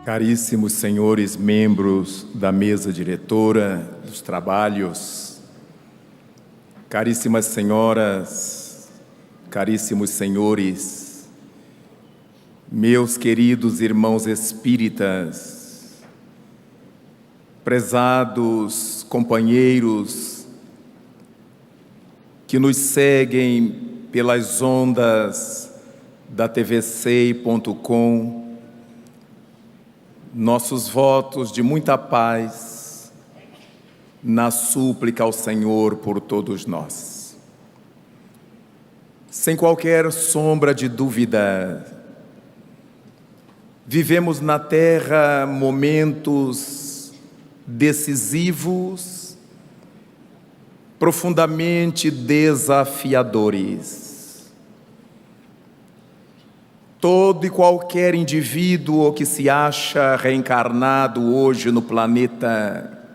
Caríssimos senhores membros da mesa diretora dos trabalhos, caríssimas senhoras, caríssimos senhores, meus queridos irmãos espíritas, prezados companheiros que nos seguem pelas ondas da tvcei.com, nossos votos de muita paz na súplica ao Senhor por todos nós. Sem qualquer sombra de dúvida, vivemos na Terra momentos decisivos, profundamente desafiadores. Todo e qualquer indivíduo que se acha reencarnado hoje no planeta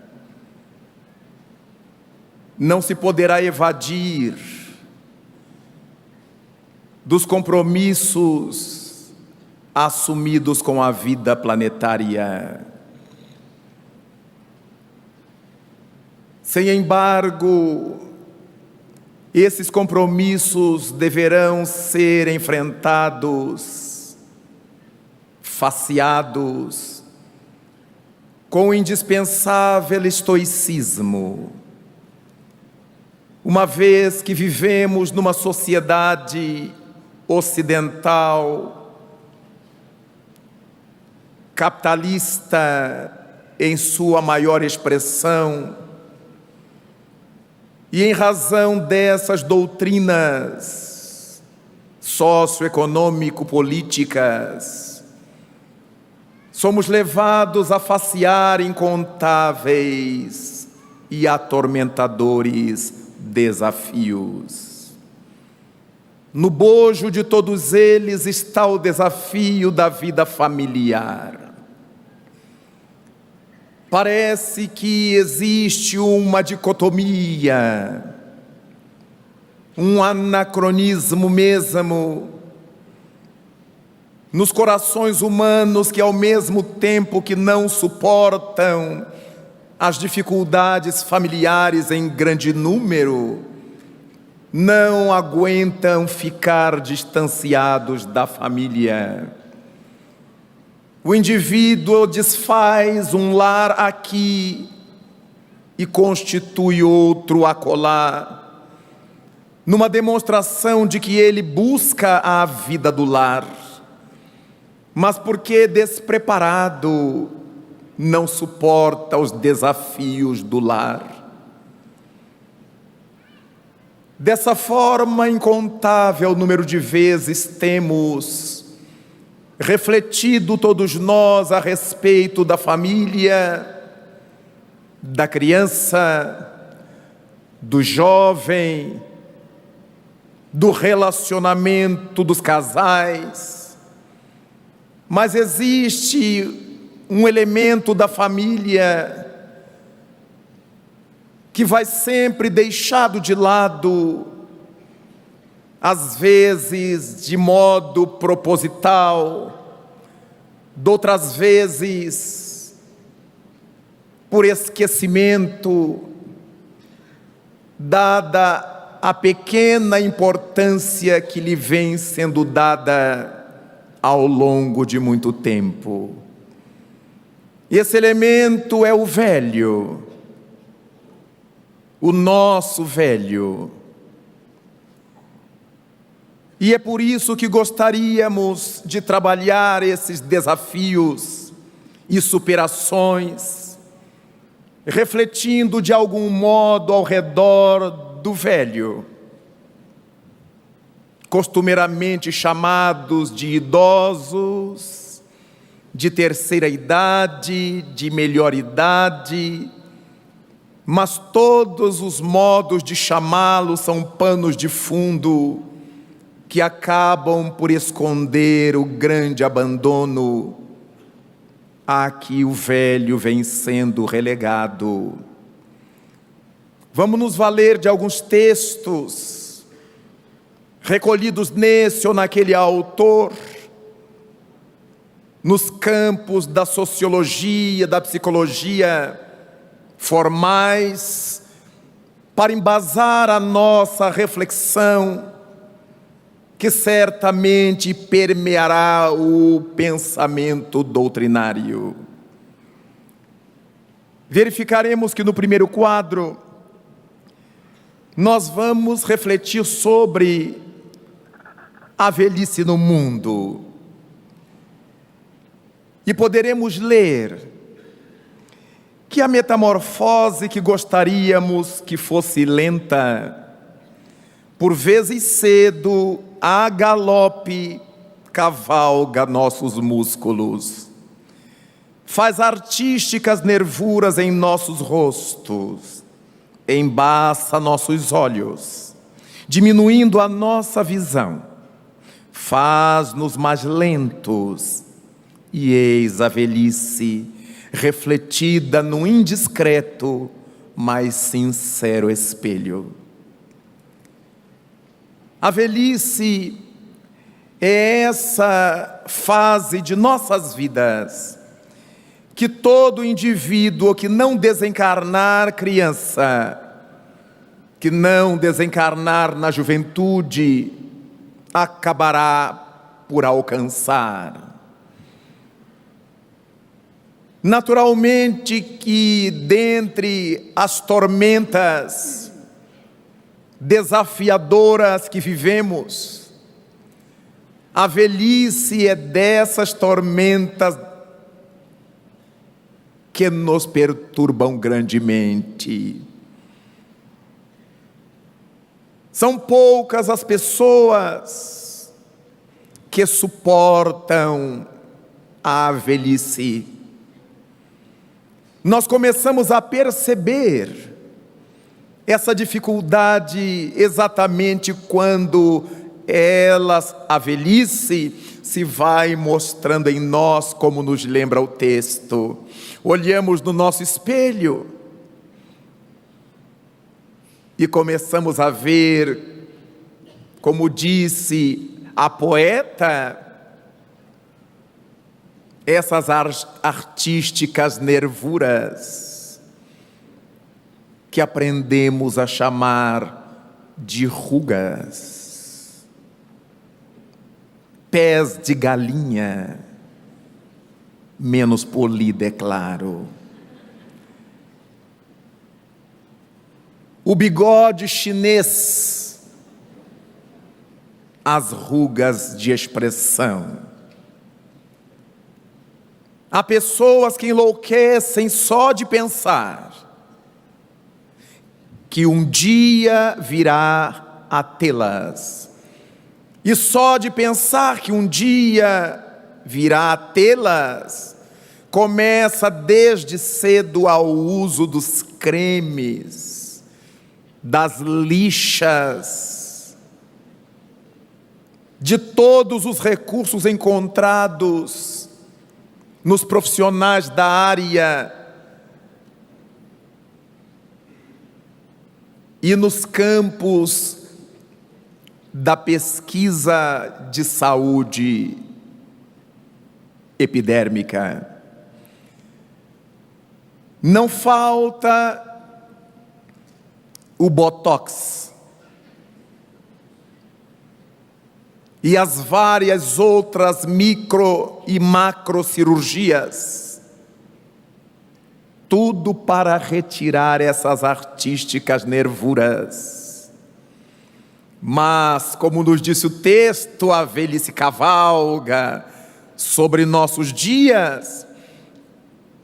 não se poderá evadir dos compromissos assumidos com a vida planetária. Sem embargo, esses compromissos deverão ser enfrentados, faceados, com o indispensável estoicismo, uma vez que vivemos numa sociedade ocidental, capitalista em sua maior expressão, e em razão dessas doutrinas socioeconômico-políticas, somos levados a facear incontáveis e atormentadores desafios. No bojo de todos eles está o desafio da vida familiar. Parece que existe uma dicotomia, um anacronismo mesmo, nos corações humanos que, ao mesmo tempo que não suportam as dificuldades familiares em grande número, não aguentam ficar distanciados da família. O indivíduo desfaz um lar aqui e constitui outro acolá, numa demonstração de que ele busca a vida do lar, mas porque despreparado não suporta os desafios do lar. Dessa forma, incontável número de vezes temos refletido todos nós a respeito da família, da criança, do jovem, do relacionamento dos casais. Mas existe um elemento da família que vai sempre deixado de lado, às vezes de modo proposital, outras vezes por esquecimento, dada a pequena importância que lhe vem sendo dada ao longo de muito tempo. Esse elemento é o velho, o nosso velho. E é por isso que gostaríamos de trabalhar esses desafios e superações, refletindo de algum modo ao redor do velho, costumeiramente chamados de idosos, de terceira idade, de melhor idade, mas todos os modos de chamá-los são panos de fundo que acabam por esconder o grande abandono a que o velho vem sendo relegado. Vamos nos valer de alguns textos recolhidos nesse ou naquele autor, nos campos da sociologia, da psicologia formais, para embasar a nossa reflexão, que certamente permeará o pensamento doutrinário. Verificaremos que no primeiro quadro nós vamos refletir sobre a velhice no mundo. E poderemos ler que a metamorfose que gostaríamos que fosse lenta, por vezes cedo, a galope, cavalga nossos músculos, faz artísticas nervuras em nossos rostos, embaça nossos olhos, diminuindo a nossa visão, faz-nos mais lentos, e eis a velhice refletida no indiscreto, mas sincero espelho. A velhice é essa fase de nossas vidas que todo indivíduo que não desencarnar criança, que não desencarnar na juventude, acabará por alcançar. Naturalmente que dentre as tormentas desafiadoras que vivemos, a velhice é dessas tormentas que nos perturbam grandemente. São poucas as pessoas que suportam a velhice. Nós começamos a perceber essa dificuldade exatamente quando a velhice se vai mostrando em nós, como nos lembra o texto. Olhamos no nosso espelho e começamos a ver, como disse a poeta, essas artísticas nervuras que aprendemos a chamar de rugas, pés de galinha, menos polida, é claro. O bigode chinês, as rugas de expressão. Há pessoas que enlouquecem só de pensar que um dia virá a tê-las. E só de pensar que um dia virá a tê-las, começa desde cedo ao uso dos cremes, das lixas, de todos os recursos encontrados nos profissionais da área e nos campos da pesquisa de saúde epidérmica. Não falta o botox e as várias outras micro e macro cirurgias, tudo para retirar essas artísticas nervuras. Mas, como nos disse o texto, a velhice cavalga sobre nossos dias,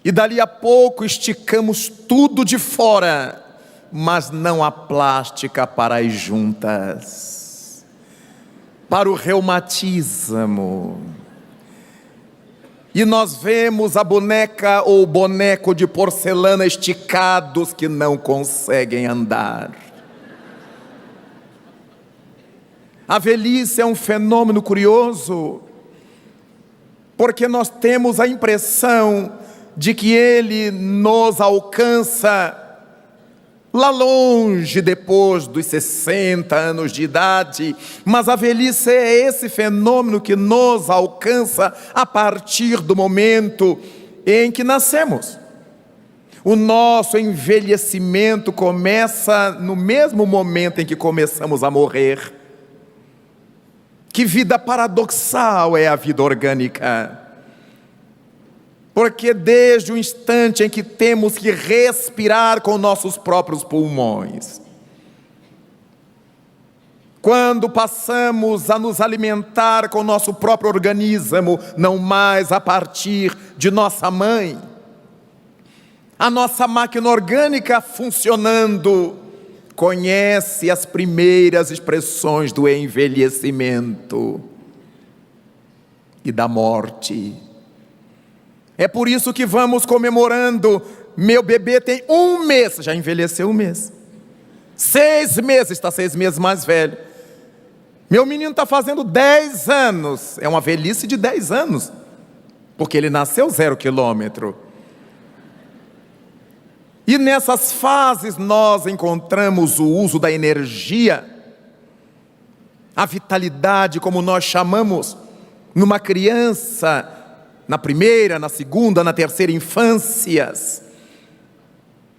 e dali a pouco esticamos tudo de fora, mas não a plástica para as juntas. Para o reumatismo. E nós vemos a boneca ou boneco de porcelana esticados que não conseguem andar. A velhice é um fenômeno curioso, porque nós temos a impressão de que ele nos alcança lá longe, depois dos 60 anos de idade, mas a velhice é esse fenômeno que nos alcança a partir do momento em que nascemos. O nosso envelhecimento começa no mesmo momento em que começamos a morrer. Que vida paradoxal é a vida orgânica! Porque desde o instante em que temos que respirar com nossos próprios pulmões, quando passamos a nos alimentar com o nosso próprio organismo, não mais a partir de nossa mãe, a nossa máquina orgânica funcionando, conhece as primeiras expressões do envelhecimento e da morte. É por isso que vamos comemorando. Meu bebê tem 1 mês, já envelheceu 1 mês. 6 meses, está 6 meses mais velho. Meu menino está fazendo 10 anos, é uma velhice de 10 anos, porque ele nasceu 0 quilômetro. E nessas fases nós encontramos o uso da energia, a vitalidade, como nós chamamos, numa criança, na primeira, na segunda, na terceira infâncias.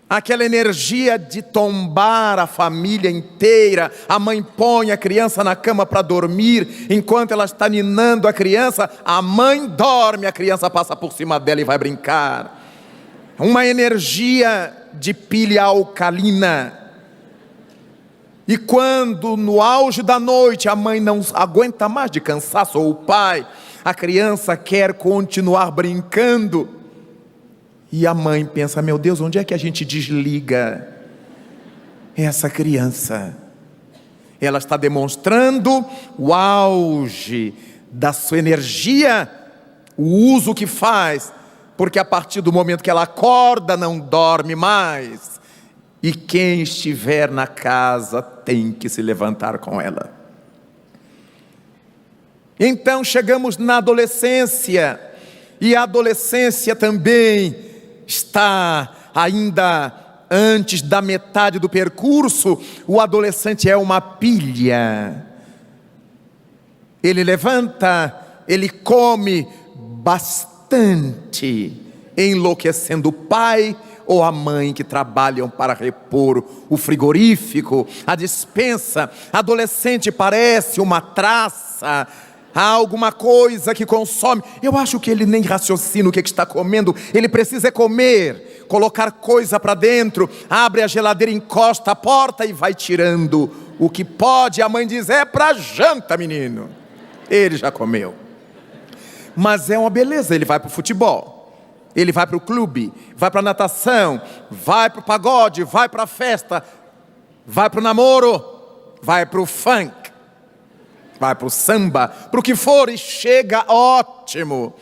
Aquela energia de tombar a família inteira. A mãe põe a criança na cama para dormir, enquanto ela está ninando a criança, a mãe dorme, a criança passa por cima dela e vai brincar. Uma energia de pilha alcalina. E quando no auge da noite a mãe não aguenta mais de cansaço, ou o pai, a criança quer continuar brincando, e a mãe pensa: meu Deus, onde é que a gente desliga essa criança? Ela está demonstrando o auge da sua energia, o uso que faz, porque a partir do momento que ela acorda, não dorme mais. E quem estiver na casa tem que se levantar com ela. Então chegamos na adolescência, e a adolescência também está ainda antes da metade do percurso. O adolescente é uma pilha. Ele levanta, ele come bastante, enlouquecendo o pai ou a mãe que trabalham para repor o frigorífico, a despensa. Adolescente parece uma traça, há alguma coisa que consome. Eu acho que ele nem raciocina o que está comendo. Ele precisa comer, colocar coisa para dentro, abre a geladeira, encosta a porta e vai tirando o que pode. A mãe diz: é para janta, menino. Ele já comeu. Mas é uma beleza. Ele vai para o futebol, ele vai para o clube, vai para a natação, vai para o pagode, vai para a festa, vai para o namoro, vai para o funk, vai para o samba, para o que for, e chega ótimo.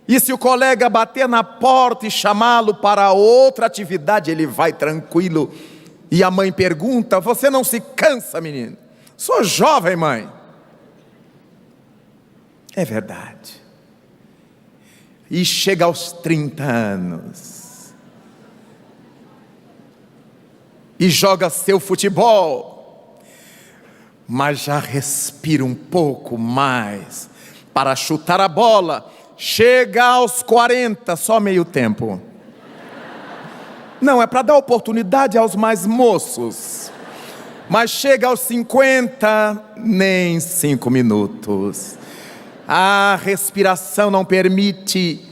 E se o colega bater na porta e chamá-lo para outra atividade, ele vai tranquilo. E a mãe pergunta: você não se cansa, menino? Sou jovem, mãe. É verdade. E chega aos 30 anos e joga seu futebol, mas já respira um pouco mais para chutar a bola. Chega aos 40, só meio tempo. Não, é para dar oportunidade aos mais moços. Mas chega aos 50, nem 5 minutos. A respiração não permite.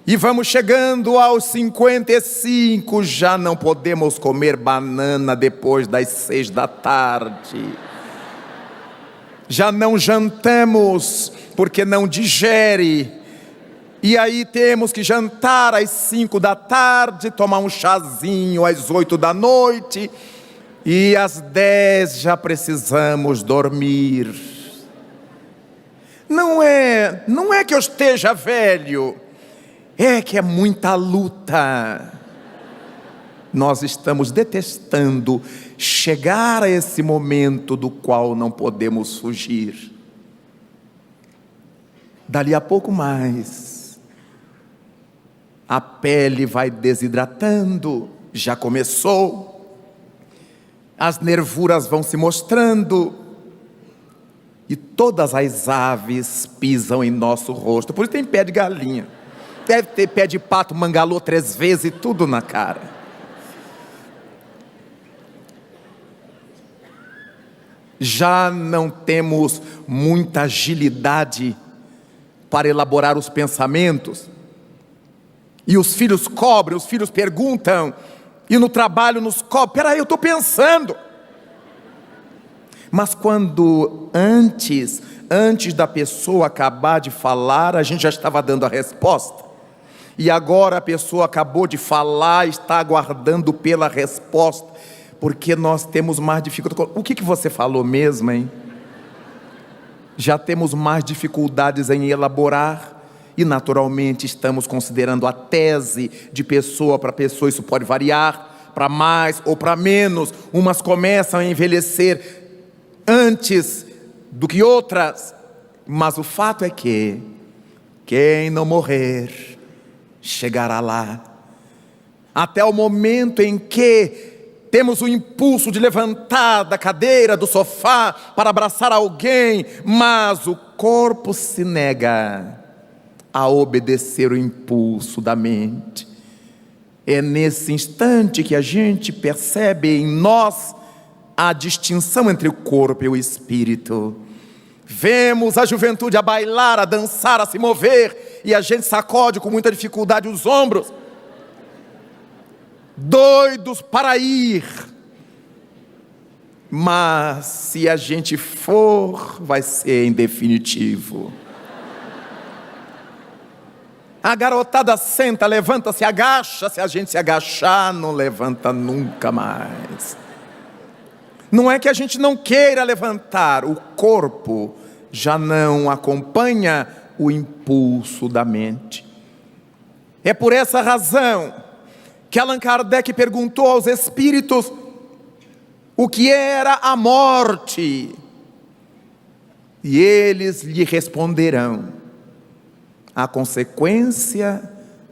E vamos chegando aos 55, já não podemos comer banana depois das 6 da tarde. Já não jantamos porque não digere. E aí temos que jantar às 5 da tarde, tomar um chazinho às 8 da noite. E às 10 já precisamos dormir. Não é que eu esteja velho, é que é muita luta. Nós estamos detestando chegar a esse momento do qual não podemos fugir. Dali a pouco mais, a pele vai desidratando, já começou. as nervuras vão se mostrando, e todas as aves pisam em nosso rosto. Por isso tem pé de galinha, deve ter pé de pato, mangalô 3 vezes e tudo na cara. Já não temos muita agilidade para elaborar os pensamentos, e os filhos cobram, os filhos perguntam, e no trabalho nos cobram: peraí, eu estou pensando. Mas quando antes da pessoa acabar de falar, a gente já estava dando a resposta, e agora a pessoa acabou de falar e está aguardando pela resposta, porque nós temos mais dificuldade. O que você falou mesmo, hein? Já temos mais dificuldades em elaborar, e naturalmente estamos considerando a tese de pessoa para pessoa. Isso pode variar para mais ou para menos. Umas começam a envelhecer antes do que outras, mas o fato é que quem não morrer chegará lá. Até o momento em que temos o impulso de levantar da cadeira, do sofá, para abraçar alguém, mas o corpo se nega a obedecer o impulso da mente. É nesse instante que a gente percebe em nós a distinção entre o corpo e o espírito. Vemos a juventude a bailar, a dançar, a se mover, e a gente sacode com muita dificuldade os ombros, doidos para ir. Mas se a gente for, vai ser em definitivo. A garotada senta, levanta, se agacha. Se a gente se agachar, não levanta nunca mais. Não é que a gente não queira levantar, o corpo já não acompanha o impulso da mente. É por essa razão que Allan Kardec perguntou aos espíritos o que era a morte, e eles lhe responderão: a consequência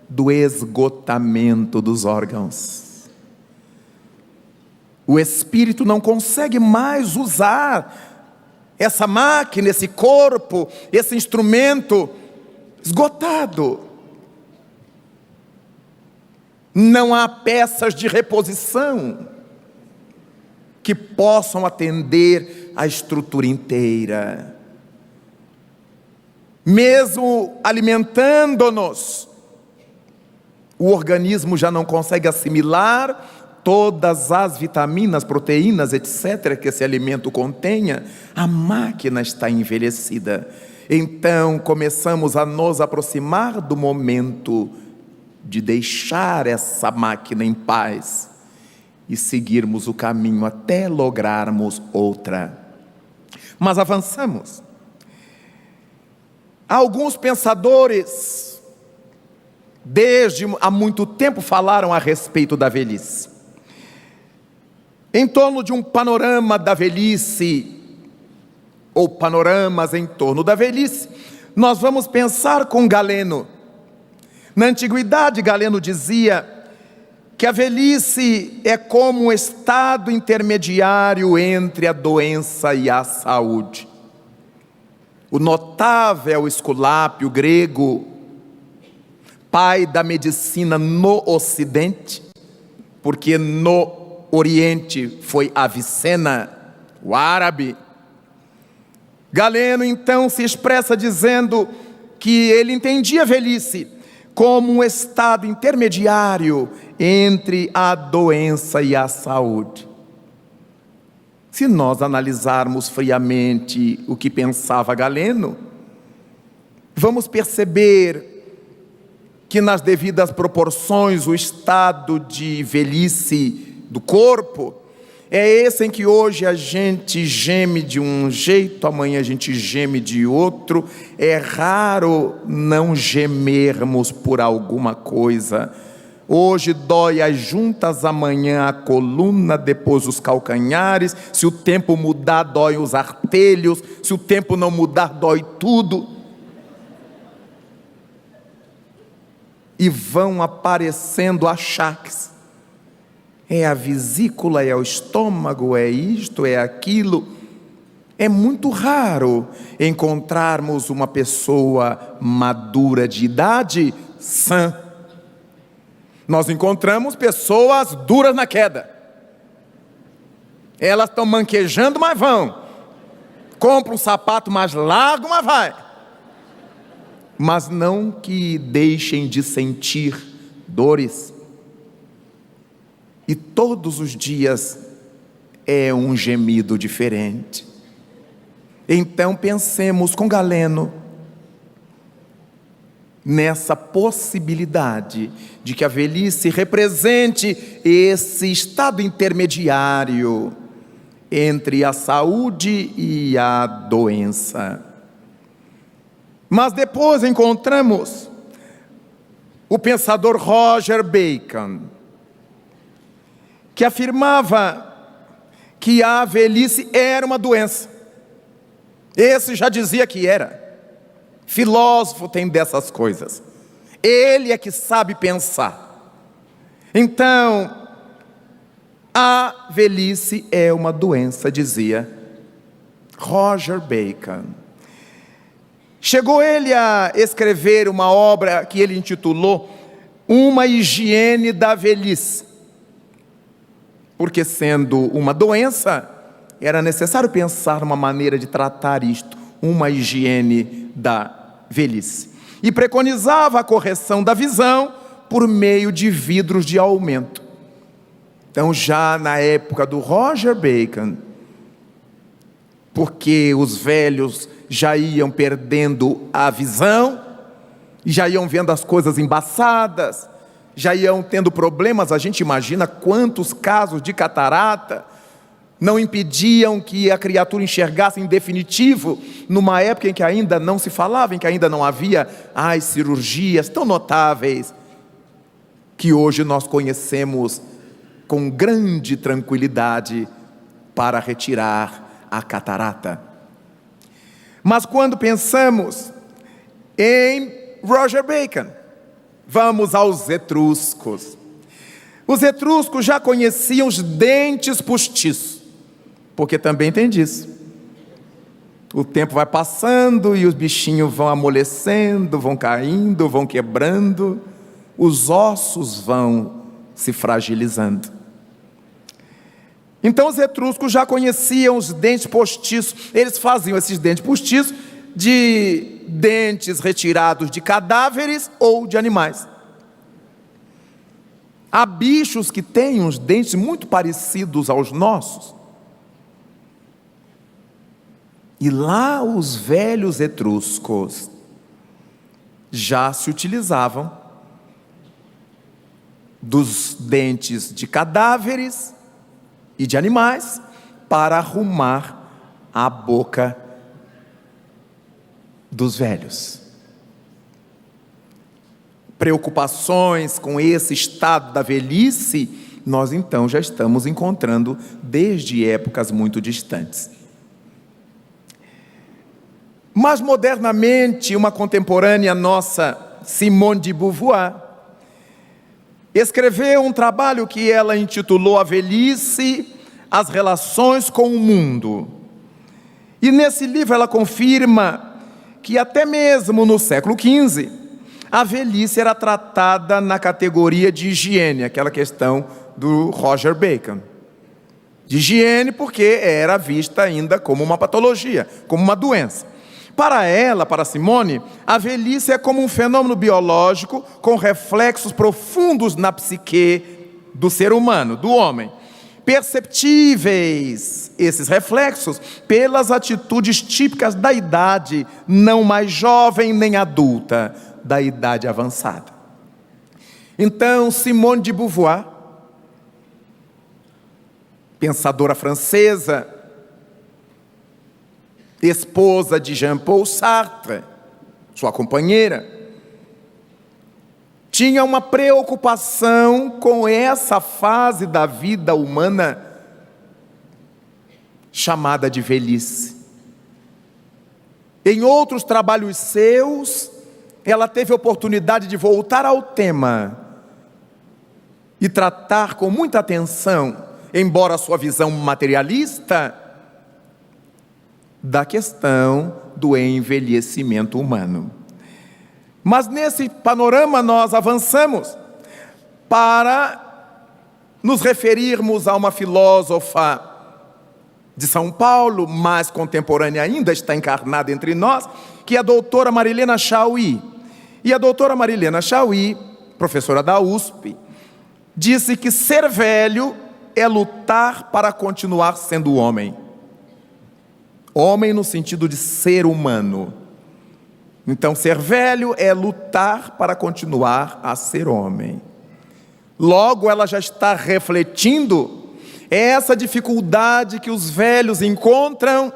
do esgotamento dos órgãos. O espírito não consegue mais usar essa máquina, esse corpo, esse instrumento esgotado. Não há peças de reposição que possam atender a estrutura inteira. Mesmo alimentando-nos, o organismo já não consegue assimilar todas as vitaminas, proteínas, etc., que esse alimento contenha. A máquina está envelhecida. Então começamos a nos aproximar do momento de deixar essa máquina em paz e seguirmos o caminho até lograrmos outra. Mas avançamos. Alguns pensadores, desde há muito tempo, falaram a respeito da velhice. Em torno de um panorama da velhice, ou panoramas em torno da velhice, nós vamos pensar com Galeno. Na antiguidade, Galeno dizia que a velhice é como um estado intermediário entre a doença e a saúde. O notável Esculápio grego, pai da medicina no Ocidente, porque no Oriente foi Avicena, o árabe. Galeno então se expressa dizendo que ele entendia a velhice como um estado intermediário entre a doença e a saúde. Se nós analisarmos friamente o que pensava Galeno, vamos perceber que nas devidas proporções o estado de velhice do corpo é esse em que hoje a gente geme de um jeito, amanhã a gente geme de outro. É raro não gemermos por alguma coisa. Hoje dói as juntas, amanhã a coluna, depois os calcanhares. Se o tempo mudar, dói os artelhos. Se o tempo não mudar, dói tudo. E vão aparecendo achaques. é a vesícula, é o estômago, é isto, é aquilo. É muito raro encontrarmos uma pessoa madura de idade sã. Nós encontramos pessoas duras na queda. Elas estão manquejando, mas vão. Compra um sapato mais largo, mas vai. Mas não que deixem de sentir dores. E todos os dias é um gemido diferente. Então pensemos com Galeno nessa possibilidade de que a velhice represente esse estado intermediário entre a saúde e a doença. Mas depois encontramos o pensador Roger Bacon, que afirmava que a velhice era uma doença. Esse já dizia que era. Filósofo tem dessas coisas. Ele é que sabe pensar. Então, a velhice é uma doença, dizia Roger Bacon. Chegou ele a escrever uma obra que ele intitulou Uma Higiene da Velhice. Porque sendo uma doença, era necessário pensar numa maneira de tratar isto, uma higiene da velhice. E preconizava a correção da visão por meio de vidros de aumento. Então, já na época do Roger Bacon, porque os velhos já iam perdendo a visão, já iam vendo as coisas embaçadas, já iam tendo problemas. A gente imagina quantos casos de catarata não impediam que a criatura enxergasse em definitivo, numa época em que ainda não se falava, em que ainda não havia as cirurgias tão notáveis que hoje nós conhecemos com grande tranquilidade para retirar a catarata. Mas quando pensamos em Roger Bacon, vamos aos etruscos. Os etruscos já conheciam os dentes postiços, porque também tem disso. O tempo vai passando e os bichinhos vão amolecendo, vão caindo, vão quebrando, os ossos vão se fragilizando. Então os etruscos já conheciam os dentes postiços. Eles faziam esses dentes postiços de dentes retirados de cadáveres ou de animais. Há bichos que têm uns dentes muito parecidos aos nossos. E lá os velhos etruscos já se utilizavam dos dentes de cadáveres e de animais para arrumar a boca dos velhos. Preocupações com esse estado da velhice, nós então já estamos encontrando desde épocas muito distantes. Mas modernamente, uma contemporânea nossa, Simone de Beauvoir, escreveu um trabalho que ela intitulou A Velhice, as Relações com o Mundo. E nesse livro ela confirma que até mesmo no século XV, a velhice era tratada na categoria de higiene, aquela questão do Roger Bacon. De higiene porque era vista ainda como uma patologia, como uma doença. Para ela, para Simone, a velhice é como um fenômeno biológico com reflexos profundos na psique do ser humano, do homem. Perceptíveis esses reflexos pelas atitudes típicas da idade não mais jovem nem adulta, da idade avançada. Então, Simone de Beauvoir, pensadora francesa, esposa de Jean-Paul Sartre, sua companheira, tinha uma preocupação com essa fase da vida humana chamada de velhice. Em outros trabalhos seus, ela teve a oportunidade de voltar ao tema e tratar com muita atenção, embora a sua visão materialista, da questão do envelhecimento humano. Mas nesse panorama nós avançamos para nos referirmos a uma filósofa de São Paulo, mais contemporânea ainda, está encarnada entre nós, que é a doutora Marilena Chaui. E a doutora Marilena Chaui, professora da USP, disse que ser velho é lutar para continuar sendo homem. Homem no sentido de ser humano. Então, ser velho é lutar para continuar a ser homem. Logo, ela já está refletindo essa dificuldade que os velhos encontram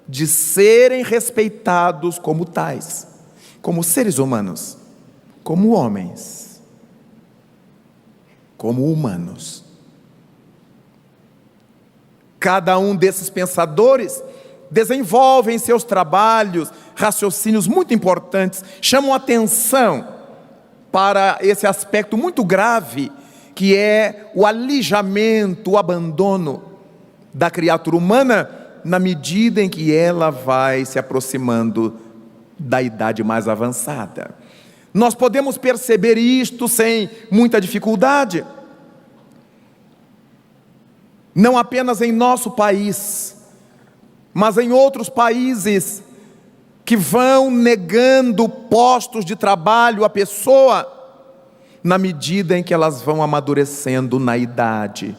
de serem respeitados como tais, como seres humanos, como homens, como humanos. Cada um desses pensadores desenvolve em seus trabalhos raciocínios muito importantes, chamam atenção para esse aspecto muito grave, que é o alijamento, o abandono da criatura humana, na medida em que ela vai se aproximando da idade mais avançada. Nós podemos perceber isto sem muita dificuldade, não apenas em nosso país, mas em outros países que vão negando postos de trabalho à pessoa na medida em que elas vão amadurecendo na idade.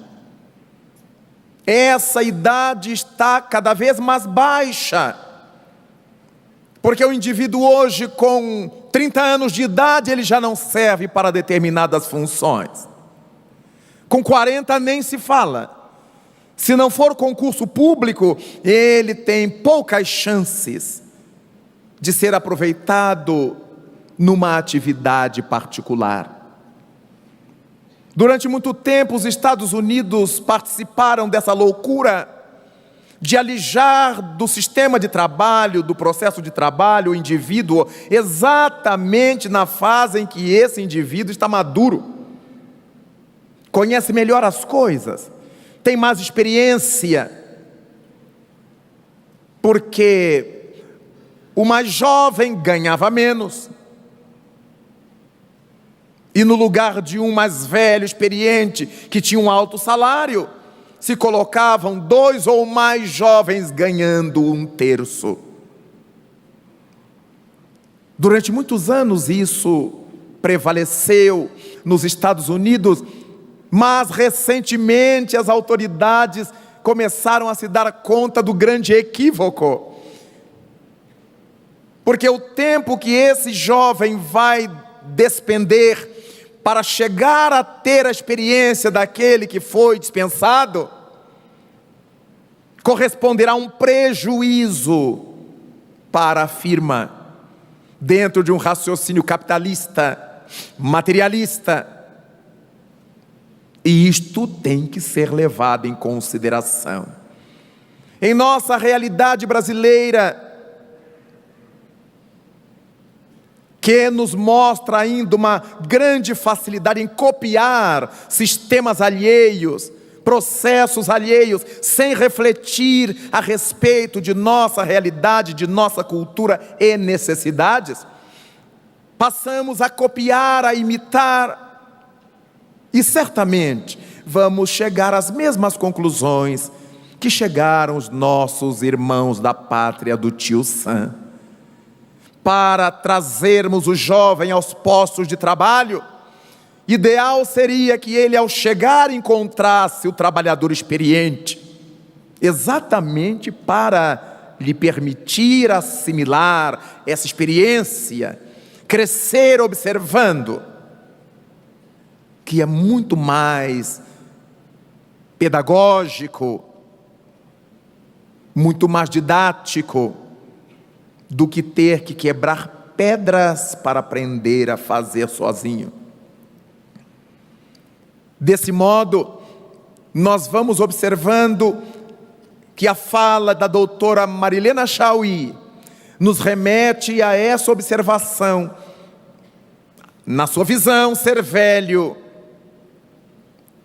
Essa idade está cada vez mais baixa, porque o indivíduo hoje com 30 anos de idade, ele já não serve para determinadas funções. Com 40 nem se fala. Se não for concurso público, ele tem poucas chances de ser aproveitado numa atividade particular. Durante muito tempo, os Estados Unidos participaram dessa loucura de alijar do sistema de trabalho, do processo de trabalho, o indivíduo, exatamente na fase em que esse indivíduo está maduro, conhece melhor as coisas, tem mais experiência, porque o mais jovem ganhava menos, e no lugar de um mais velho, experiente, que tinha um alto salário, se colocavam 2 ou mais jovens ganhando 1/3. Durante muitos anos isso prevaleceu nos Estados Unidos, mas recentemente as autoridades começaram a se dar conta do grande equívoco, porque o tempo que esse jovem vai despender para chegar a ter a experiência daquele que foi dispensado, corresponderá a um prejuízo para a firma, dentro de um raciocínio capitalista, materialista. E isto tem que ser levado em consideração. Em nossa realidade brasileira, que nos mostra ainda uma grande facilidade em copiar sistemas alheios, processos alheios, sem refletir a respeito de nossa realidade, de nossa cultura e necessidades, passamos a copiar, a imitar, e certamente vamos chegar às mesmas conclusões que chegaram os nossos irmãos da pátria do Tio Sam. Para trazermos o jovem aos postos de trabalho, ideal seria que ele, ao chegar, encontrasse o trabalhador experiente, exatamente para lhe permitir assimilar essa experiência, crescer observando, que é muito mais pedagógico, muito mais didático, do que ter que quebrar pedras para aprender a fazer sozinho. Desse modo, nós vamos observando que a fala da doutora Marilena Chaui nos remete a essa observação. Na sua visão, ser velho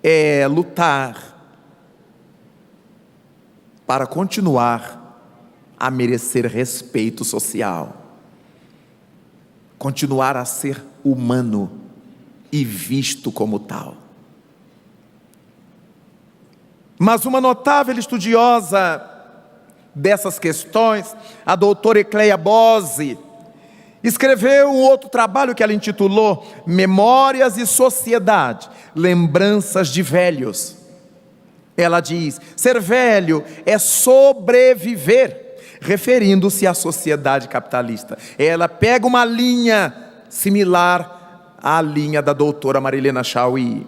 é lutar para continuar a merecer respeito social, continuar a ser humano e visto como tal. Mas uma notável estudiosa dessas questões, a doutora Ecleia Bose, escreveu um outro trabalho que ela intitulou Memórias e Sociedade, Lembranças de Velhos. Ela diz: ser velho é sobreviver, referindo-se à sociedade capitalista. Ela pega uma linha similar à linha da doutora Marilena Chauí.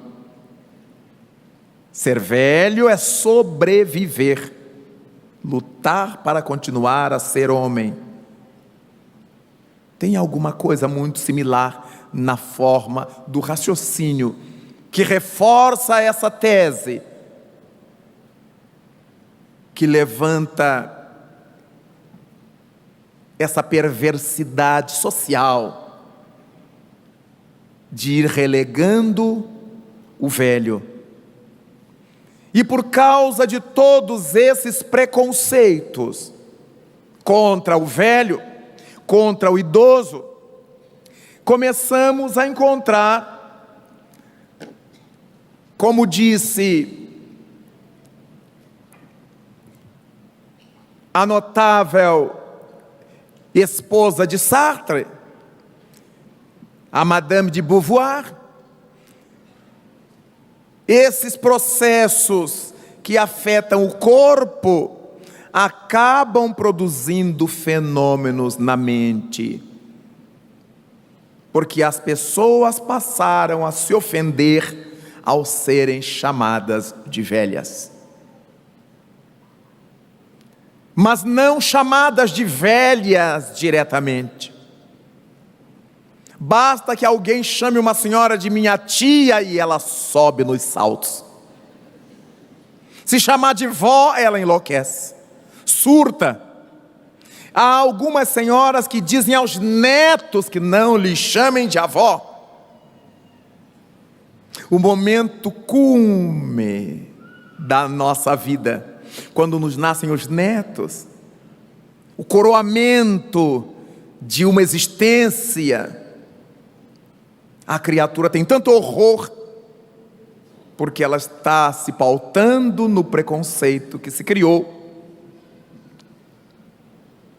Ser velho é sobreviver, lutar para continuar a ser homem. Tem alguma coisa muito similar na forma do raciocínio que reforça essa tese, que levanta essa perversidade social de ir relegando o velho. E por causa de todos esses preconceitos contra o velho, contra o idoso, começamos a encontrar, como disse a notável esposa de Sartre, a Madame de Beauvoir, esses processos que afetam o corpo acabam produzindo fenômenos na mente, porque as pessoas passaram a se ofender ao serem chamadas de velhas. Mas não chamadas de velhas diretamente. Basta que alguém chame uma senhora de minha tia e ela sobe nos saltos. Se chamar de vó, ela enlouquece, surta. Há algumas senhoras que dizem aos netos que não lhe chamem de avó. O momento cume da nossa vida, quando nos nascem os netos, o coroamento de uma existência, a criatura tem tanto horror, porque ela está se pautando no preconceito que se criou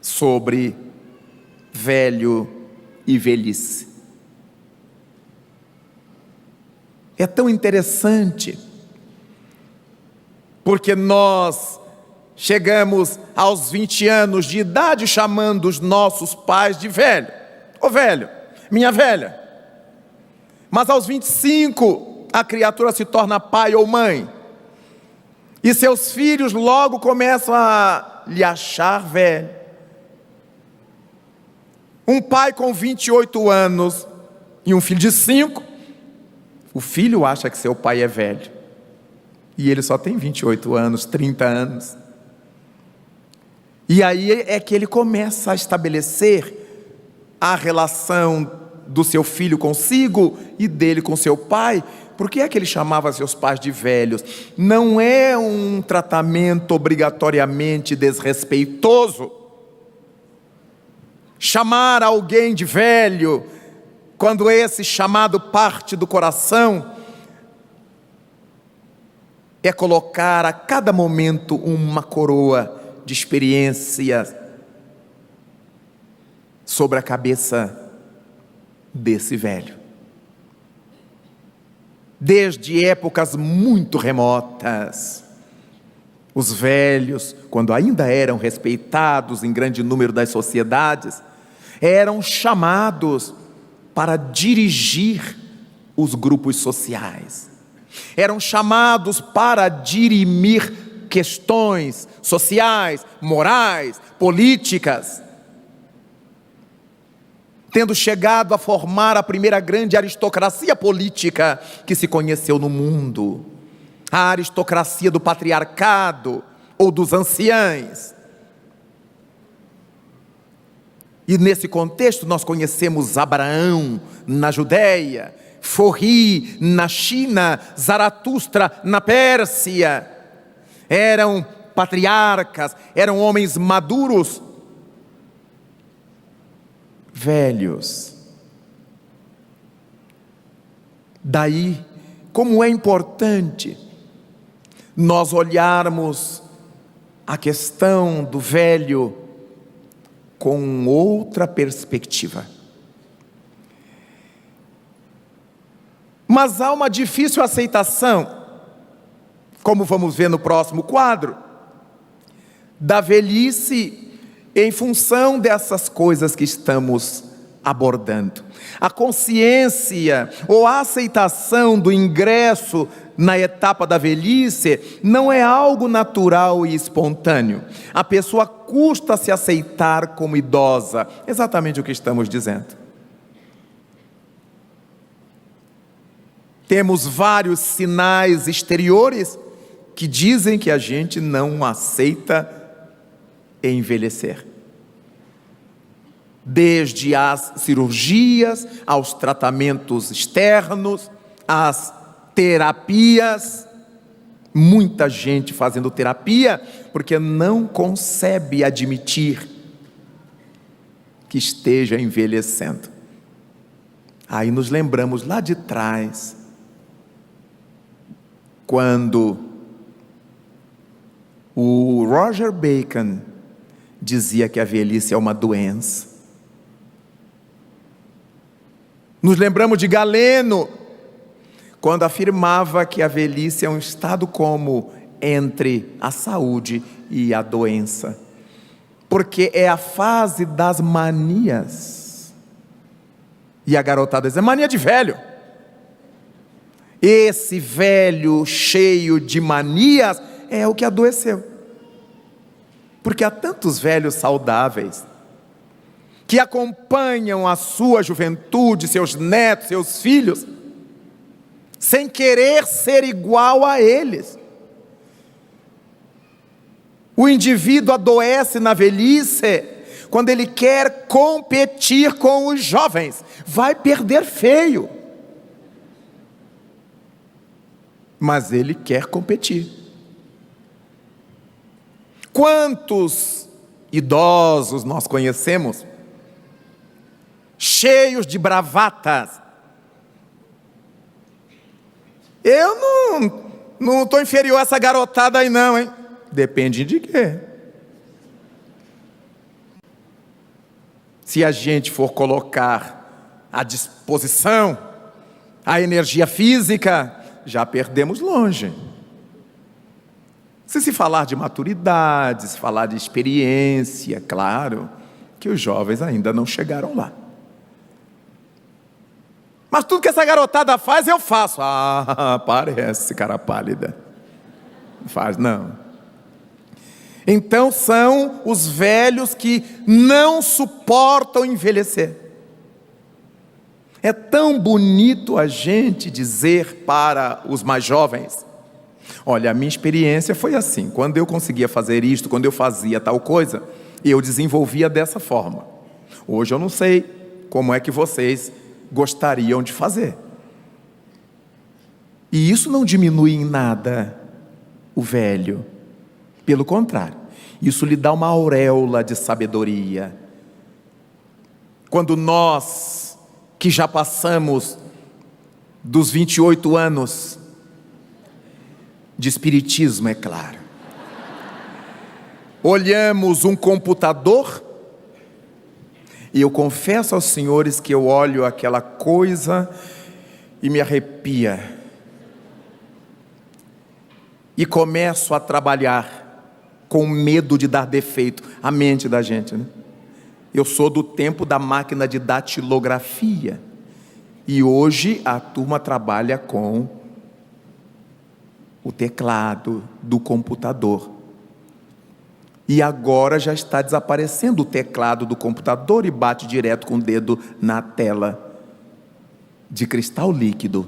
sobre velho e velhice. É tão interessante, porque nós chegamos aos 20 anos de idade chamando os nossos pais de velho. Ô velho, minha velha. Mas aos 25, a criatura se torna pai ou mãe. E seus filhos logo começam a lhe achar velho. Um pai com 28 anos e um filho de 5, o filho acha que seu pai é velho. E ele só tem 28 anos, 30 anos. E aí é que ele começa a estabelecer a relação do seu filho consigo e dele com seu pai. Por que é que ele chamava seus pais de velhos? Não é um tratamento obrigatoriamente desrespeitoso. Chamar alguém de velho, quando esse chamado parte do coração, é colocar a cada momento uma coroa de experiência sobre a cabeça desse velho. Desde épocas muito remotas, os velhos, quando ainda eram respeitados em grande número das sociedades, eram chamados para dirigir os grupos sociais. Eram chamados para dirimir questões sociais, morais, políticas, tendo chegado a formar a primeira grande aristocracia política que se conheceu no mundo, a aristocracia do patriarcado ou dos anciães. E nesse contexto nós conhecemos Abraão na Judéia, Forri na China, Zaratustra na Pérsia. Eram patriarcas, eram homens maduros, velhos. Daí, como é importante nós olharmos a questão do velho com outra perspectiva. Mas há uma difícil aceitação, como vamos ver no próximo quadro, da velhice em função dessas coisas que estamos abordando. A consciência ou a aceitação do ingresso na etapa da velhice não é algo natural e espontâneo. A pessoa custa se aceitar como idosa, exatamente o que estamos dizendo. Temos vários sinais exteriores que dizem que a gente não aceita envelhecer. Desde as cirurgias, aos tratamentos externos, às terapias. Muita gente fazendo terapia porque não concebe admitir que esteja envelhecendo. Aí nos lembramos lá de trás, quando o Roger Bacon dizia que a velhice é uma doença. Nos lembramos de Galeno, quando afirmava que a velhice é um estado como entre a saúde e a doença, porque é a fase das manias. E a garotada diz: é mania de velho. Esse velho cheio de manias é o que adoeceu. Porque há tantos velhos saudáveis que acompanham a sua juventude, seus netos, seus filhos, sem querer ser igual a eles. O indivíduo adoece na velhice quando ele quer competir com os jovens. Vai perder feio. Mas ele quer competir. Quantos idosos nós conhecemos, cheios de bravatas? Eu não estou inferior a essa garotada aí não, hein? Depende de quê? Se a gente for colocar à disposição a energia física, já perdemos longe. Se falar de maturidade, se falar de experiência, claro que os jovens ainda não chegaram lá. Mas tudo que essa garotada faz, eu faço. Ah, parece cara pálida. Não faz, não. Então são os velhos que não suportam envelhecer. É tão bonito a gente dizer para os mais jovens: olha, a minha experiência foi assim, quando eu conseguia fazer isto, quando eu fazia tal coisa, eu desenvolvia dessa forma. Hoje eu não sei como é que vocês gostariam de fazer. E isso não diminui em nada o velho. Pelo contrário, isso lhe dá uma auréola de sabedoria. Quando nós, que já passamos dos 28 anos de espiritismo, é claro, olhamos um computador, e eu confesso aos senhores que eu olho aquela coisa e me arrepia, e começo a trabalhar com medo de dar defeito à mente da gente, né? Eu sou do tempo da máquina de datilografia, e hoje a turma trabalha com o teclado do computador. E agora já está desaparecendo o teclado do computador e bate direto com o dedo na tela de cristal líquido.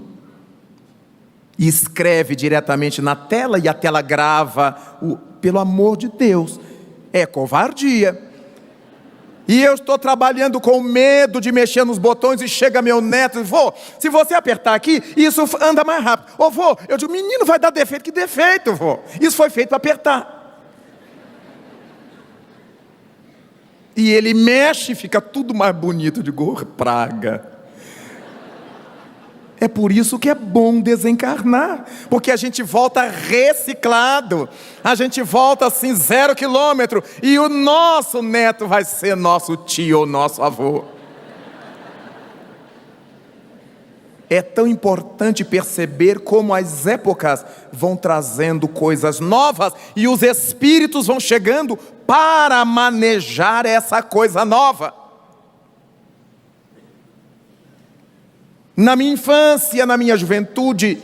E escreve diretamente na tela e a tela grava. Pelo amor de Deus, é covardia. E eu estou trabalhando com medo de mexer nos botões e chega meu neto e diz: vô, se você apertar aqui, isso anda mais rápido. Ô vô, eu digo: menino, vai dar defeito. Que defeito, vô? Isso foi feito para apertar. E ele mexe e fica tudo mais bonito. Eu digo: praga. É por isso que é bom desencarnar, porque a gente volta reciclado, a gente volta assim 0 quilômetro, e o nosso neto vai ser nosso tio ou nosso avô. É tão importante perceber como as épocas vão trazendo coisas novas e os espíritos vão chegando para manejar essa coisa nova. Na minha infância, na minha juventude,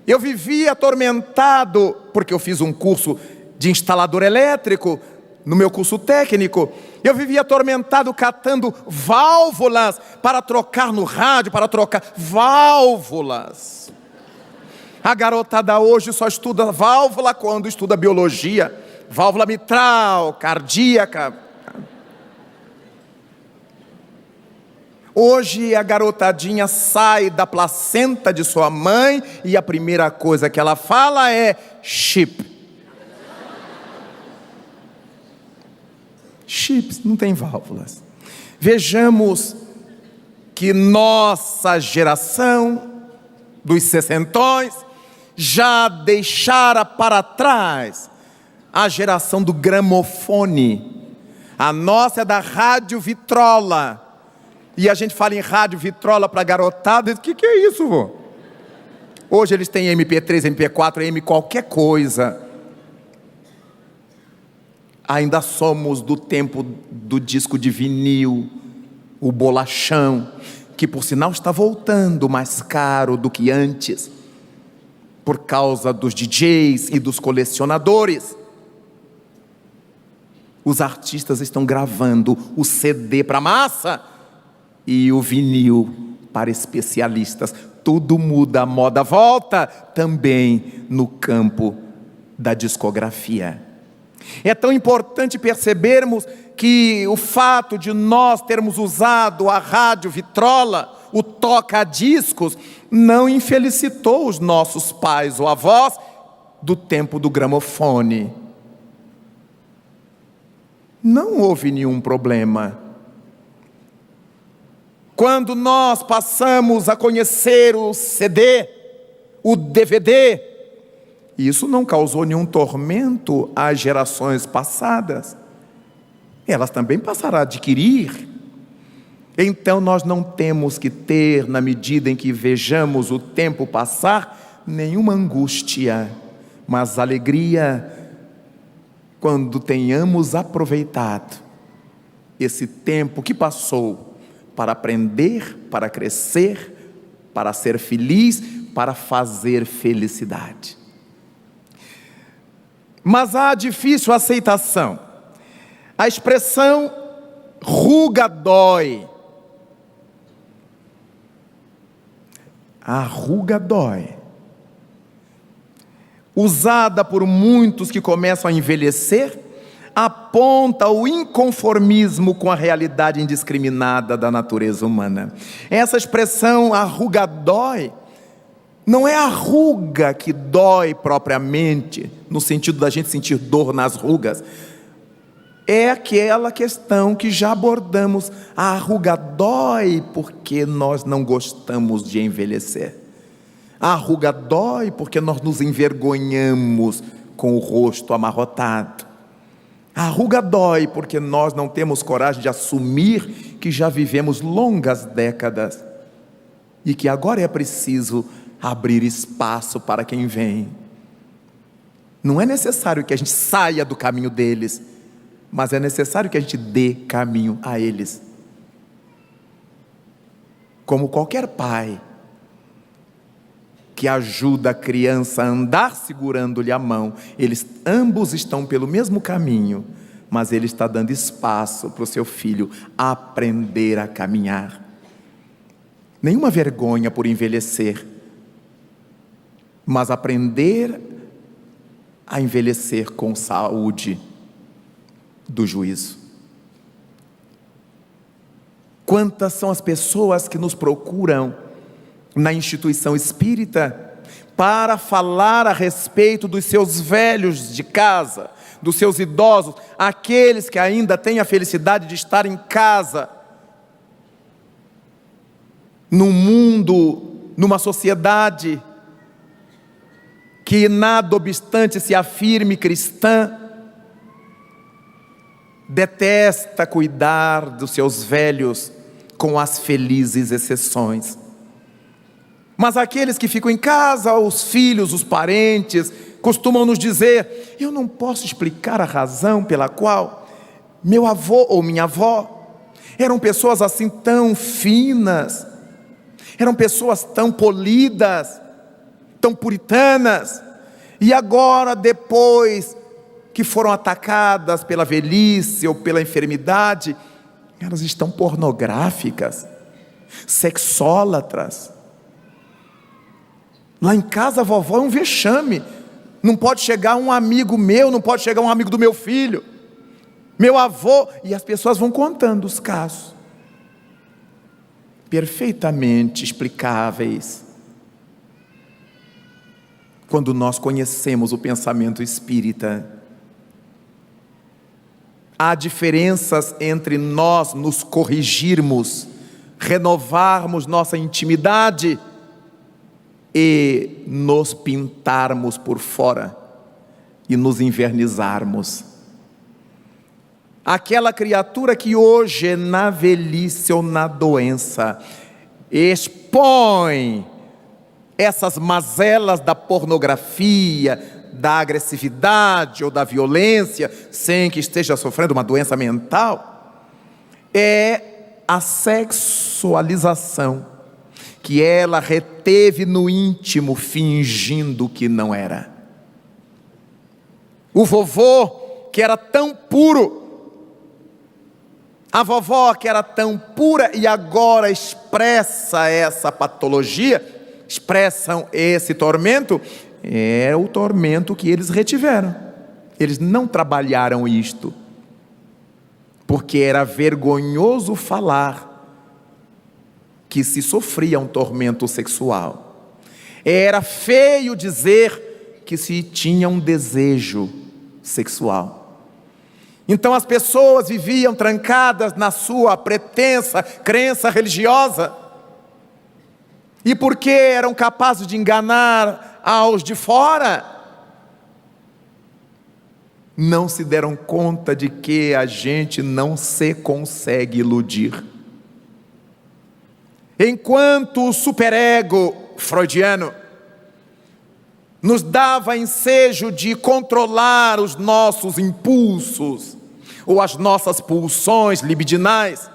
eu vivia atormentado, porque eu fiz um curso de instalador elétrico, no meu curso técnico, eu vivia atormentado catando válvulas para trocar no rádio, para trocar válvulas. A garotada hoje só estuda válvula quando estuda biologia, válvula mitral, cardíaca. Hoje a garotadinha sai da placenta de sua mãe e a primeira coisa que ela fala é chip. Chips, não tem válvulas. Vejamos que nossa geração dos sessentões já deixara para trás a geração do gramofone. A nossa é da rádio vitrola. E a gente fala em rádio vitrola para garotada, o que é isso, vô? Hoje eles têm MP3, MP4, M qualquer coisa. Ainda somos do tempo do disco de vinil, o bolachão, que por sinal está voltando mais caro do que antes, por causa dos DJs e dos colecionadores. Os artistas estão gravando o CD para massa e o vinil para especialistas. Tudo muda, a moda volta também no campo da discografia. É tão importante percebermos que o fato de nós termos usado a rádio vitrola, o toca-discos, não infelicitou os nossos pais ou avós do tempo do gramofone. Não houve nenhum problema. Quando nós passamos a conhecer o CD, o DVD, isso não causou nenhum tormento às gerações passadas. Elas também passaram a adquirir. Então nós não temos que ter, na medida em que vejamos o tempo passar, nenhuma angústia, mas alegria quando tenhamos aproveitado esse tempo que passou para aprender, para crescer, para ser feliz, para fazer felicidade. Mas há difícil aceitação. A expressão ruga dói. A ruga dói. Usada por muitos que começam a envelhecer, aponta o inconformismo com a realidade indiscriminada da natureza humana. Essa expressão, a ruga dói, não é a ruga que dói propriamente, no sentido da gente sentir dor nas rugas. É aquela questão que já abordamos. A ruga dói porque nós não gostamos de envelhecer. A ruga dói porque nós nos envergonhamos com o rosto amarrotado. A ruga dói porque nós não temos coragem de assumir que já vivemos longas décadas e que agora é preciso abrir espaço para quem vem. Não é necessário que a gente saia do caminho deles, mas é necessário que a gente dê caminho a eles. Como qualquer pai que ajuda a criança a andar segurando-lhe a mão, eles ambos estão pelo mesmo caminho, mas ele está dando espaço para o seu filho aprender a caminhar. Nenhuma vergonha por envelhecer, mas aprender a envelhecer com saúde do juízo. Quantas são as pessoas que nos procuram na instituição espírita para falar a respeito dos seus velhos de casa, dos seus idosos, aqueles que ainda têm a felicidade de estar em casa, num mundo, numa sociedade que nada obstante se afirme cristã, detesta cuidar dos seus velhos, com as felizes exceções. Mas aqueles que ficam em casa, os filhos, os parentes, costumam nos dizer: eu não posso explicar a razão pela qual meu avô ou minha avó eram pessoas assim tão finas, eram pessoas tão polidas, tão puritanas, e agora, depois que foram atacadas pela velhice ou pela enfermidade, elas estão pornográficas, sexólatras. Lá em casa a vovó é um vexame, não pode chegar um amigo meu, não pode chegar um amigo do meu filho, meu avô, e as pessoas vão contando os casos, perfeitamente explicáveis, quando nós conhecemos o pensamento espírita. Há diferenças entre nós nos corrigirmos, renovarmos nossa intimidade e nos pintarmos por fora e nos invernizarmos. Aquela criatura que hoje, na velhice ou na doença, expõe essas mazelas da pornografia, da agressividade ou da violência, sem que esteja sofrendo uma doença mental, é a sexualização que ela reteve no íntimo, fingindo que não era. O vovô, que era tão puro, a vovó, que era tão pura, e agora expressa essa patologia, expressam esse tormento, é o tormento que eles retiveram. Eles não trabalharam isto, porque era vergonhoso falar que se sofria um tormento sexual. Era feio dizer que se tinha um desejo sexual. Então as pessoas viviam trancadas na sua pretensa crença religiosa, e porque eram capazes de enganar aos de fora, não se deram conta de que a gente não se consegue iludir. Enquanto o superego freudiano nos dava ensejo de controlar os nossos impulsos ou as nossas pulsões libidinais,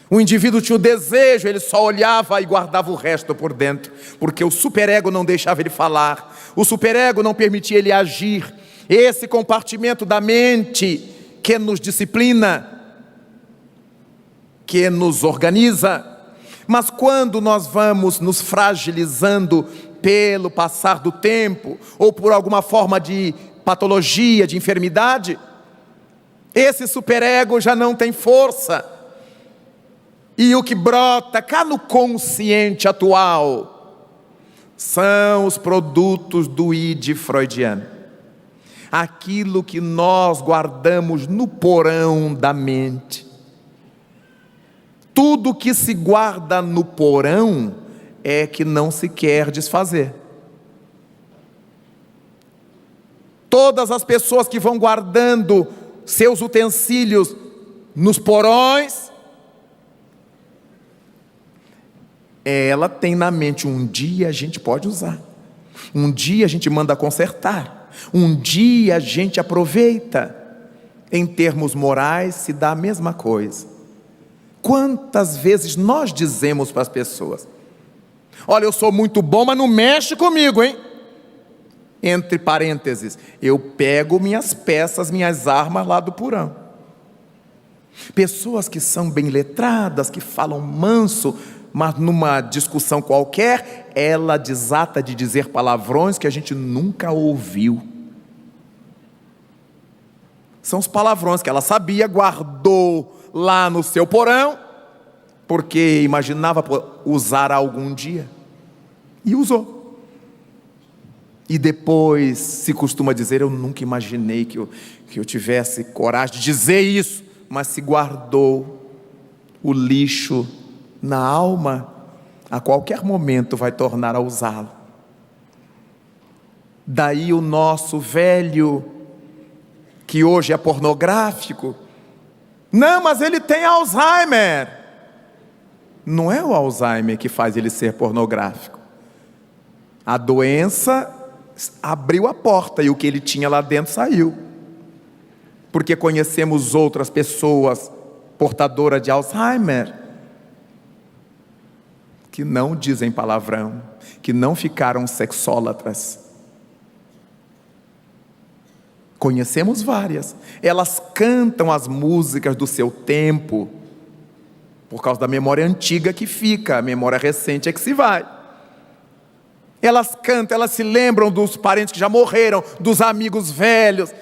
o indivíduo tinha o desejo, ele só olhava e guardava o resto por dentro, porque o superego não deixava ele falar, o superego não permitia ele agir. Esse compartimento da mente que nos disciplina, que nos organiza. Mas quando nós vamos nos fragilizando pelo passar do tempo, ou por alguma forma de patologia, de enfermidade, esse superego já não tem força. E o que brota cá no consciente atual são os produtos do id freudiano. Aquilo que nós guardamos no porão da mente. Tudo que se guarda no porão é que não se quer desfazer. Todas as pessoas que vão guardando seus utensílios nos porões, ela tem na mente: um dia a gente pode usar, um dia a gente manda consertar, um dia a gente aproveita. Em termos morais se dá a mesma coisa. Quantas vezes nós dizemos para as pessoas: olha, eu sou muito bom, mas não mexe comigo, hein? Entre parênteses, eu pego minhas peças, minhas armas lá do porão. Pessoas que são bem letradas, que falam manso, mas numa discussão qualquer, ela desata de dizer palavrões que a gente nunca ouviu. São os palavrões que ela sabia, guardou lá no seu porão, porque imaginava usar algum dia, e usou. E depois se costuma dizer: eu nunca imaginei que eu tivesse coragem de dizer isso, mas se guardou o lixo na alma, a qualquer momento vai tornar a usá-lo. Daí o nosso velho, que hoje é pornográfico: não, mas ele tem Alzheimer. Não é o Alzheimer que faz ele ser pornográfico. A doença abriu a porta e o que ele tinha lá dentro saiu. Porque conhecemos outras pessoas portadoras de Alzheimer que não dizem palavrão, que não ficaram sexólatras. Conhecemos várias. Elas cantam as músicas do seu tempo, por causa da memória antiga que fica, a memória recente é que se vai. Elas cantam, elas se lembram dos parentes que já morreram, dos amigos velhos,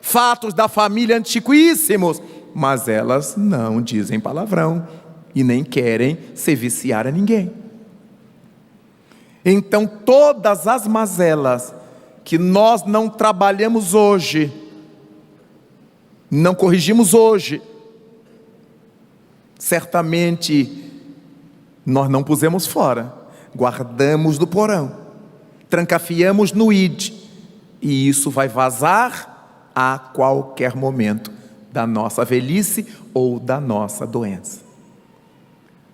fatos da família antiquíssimos, mas elas não dizem palavrão e nem querem se viciar a ninguém. Então todas as mazelas que nós não trabalhamos hoje, não corrigimos hoje, certamente nós não pusemos fora, guardamos no porão, trancafiamos no id, e isso vai vazar a qualquer momento da nossa velhice ou da nossa doença.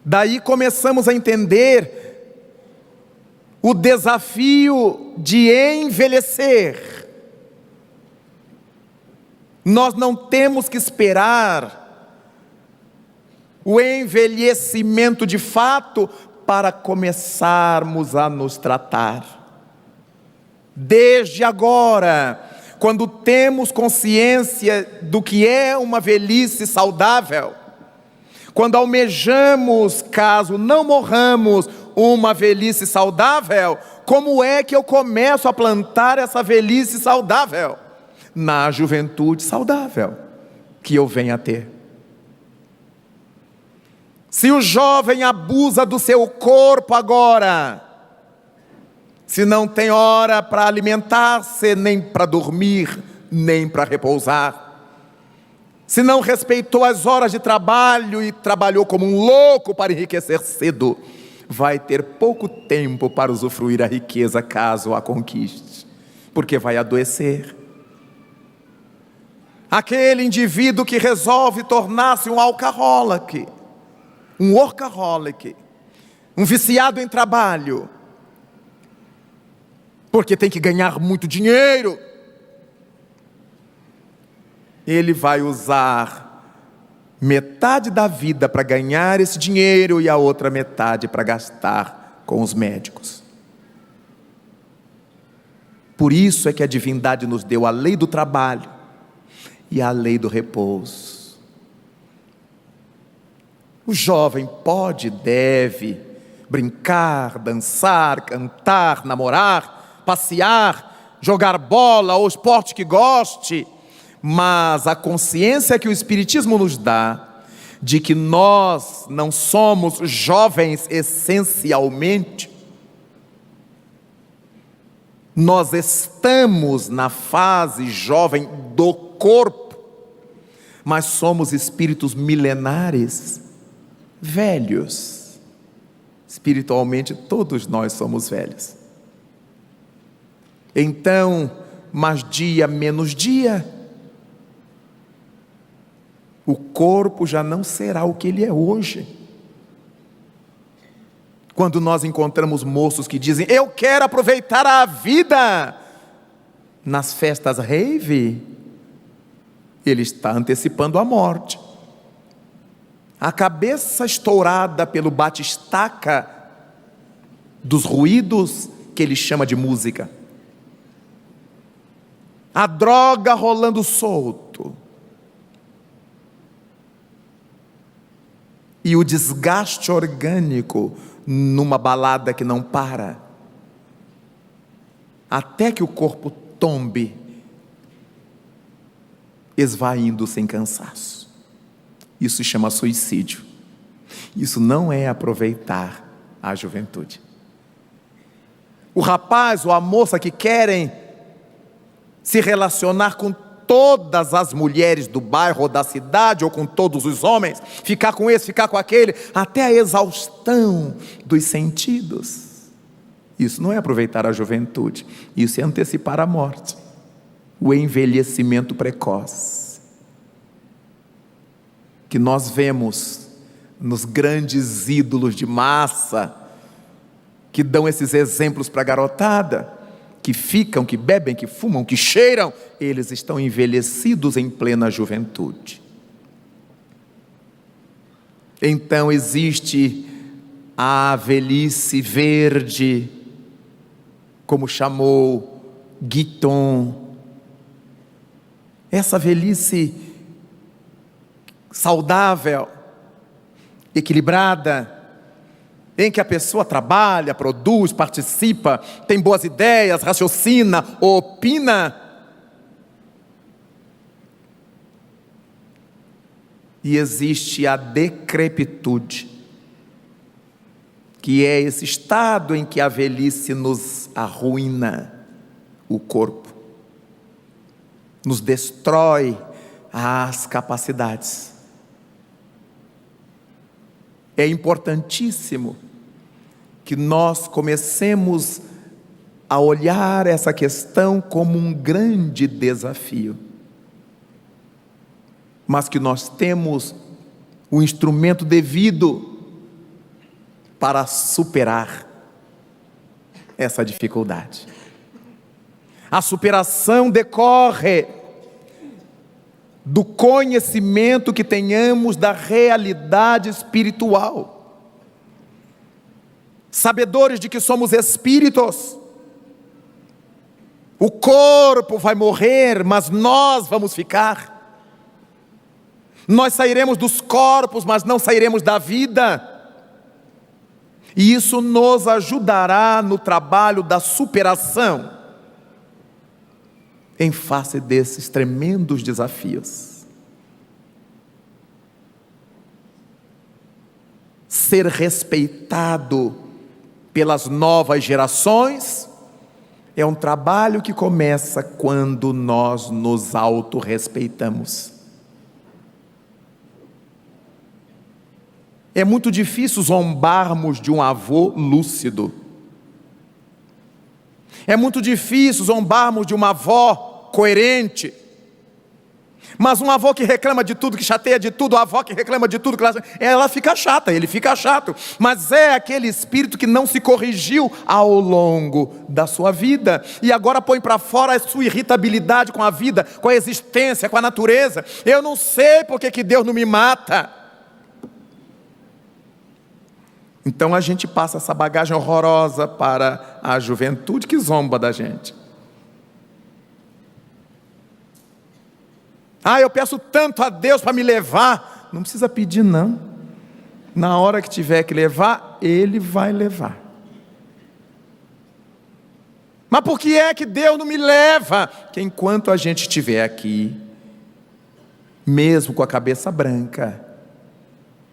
Daí começamos a entender o desafio de envelhecer. Nós não temos que esperar o envelhecimento de fato para começarmos a nos tratar. Desde agora, quando temos consciência do que é uma velhice saudável, quando almejamos, caso não morramos, uma velhice saudável, como é que eu começo a plantar essa velhice saudável? Na juventude saudável que eu venho a ter. Se o jovem abusa do seu corpo agora, se não tem hora para alimentar-se, nem para dormir, nem para repousar, se não respeitou as horas de trabalho e trabalhou como um louco para enriquecer cedo, vai ter pouco tempo para usufruir a riqueza caso a conquiste, porque vai adoecer. Aquele indivíduo que resolve tornar-se um alcoholic, um workaholic, um viciado em trabalho, porque tem que ganhar muito dinheiro, ele vai usar metade da vida para ganhar esse dinheiro e a outra metade para gastar com os médicos. Por isso é que a divindade nos deu a lei do trabalho e a lei do repouso. O jovem pode, deve brincar, dançar, cantar, namorar, passear, jogar bola ou esporte que goste, mas a consciência que o Espiritismo nos dá de que nós não somos jovens essencialmente, nós estamos na fase jovem do corpo, mas somos espíritos milenares, velhos. Espiritualmente todos nós somos velhos. Então, mais dia menos dia, o corpo já não será o que ele é hoje. Quando nós encontramos moços que dizem: eu quero aproveitar a vida nas festas rave, ele está antecipando a morte. A cabeça estourada pelo batistaca dos ruídos que ele chama de música, a droga rolando solto, e o desgaste orgânico numa balada que não para, até que o corpo tombe, esvaindo sem cansaço. Isso se chama suicídio. Isso não é aproveitar a juventude. O rapaz ou a moça que querem se relacionar com todas as mulheres do bairro ou da cidade, ou com todos os homens, ficar com esse, ficar com aquele, até a exaustão dos sentidos. Isso não é aproveitar a juventude, isso é antecipar a morte, o envelhecimento precoce, que nós vemos nos grandes ídolos de massa, que dão esses exemplos para a garotada, que ficam, que bebem, que fumam, que cheiram, eles estão envelhecidos em plena juventude. Então existe a velhice verde, como chamou Guiton, essa velhice saudável, equilibrada, em que a pessoa trabalha, produz, participa, tem boas ideias, raciocina, opina. E existe a decrepitude, que é esse estado em que a velhice nos arruína o corpo, nos destrói as capacidades. É importantíssimo que nós comecemos a olhar essa questão como um grande desafio, mas que nós temos o instrumento devido para superar essa dificuldade. A superação decorre do conhecimento que tenhamos da realidade espiritual. Sabedores de que somos espíritos, o corpo vai morrer, mas nós vamos ficar. Nós sairemos dos corpos, mas não sairemos da vida. E isso nos ajudará no trabalho da superação em face desses tremendos desafios. Ser respeitado pelas novas gerações é um trabalho que começa quando nós nos autorrespeitamos. É muito difícil zombarmos de um avô lúcido. É muito difícil zombarmos de uma avó coerente. Mas um avô que reclama de tudo, que chateia de tudo, a avó que reclama de tudo, ela fica chata, ele fica chato. Mas é aquele espírito que não se corrigiu ao longo da sua vida. E agora põe para fora a sua irritabilidade com a vida, com a existência, com a natureza. Eu não sei porque que Deus não me mata. Então a gente passa essa bagagem horrorosa para a juventude que zomba da gente. Eu peço tanto a Deus para me levar. Não precisa pedir não. Na hora que tiver que levar, Ele vai levar. Mas por que é que Deus não me leva? Que enquanto a gente estiver aqui, mesmo com a cabeça branca,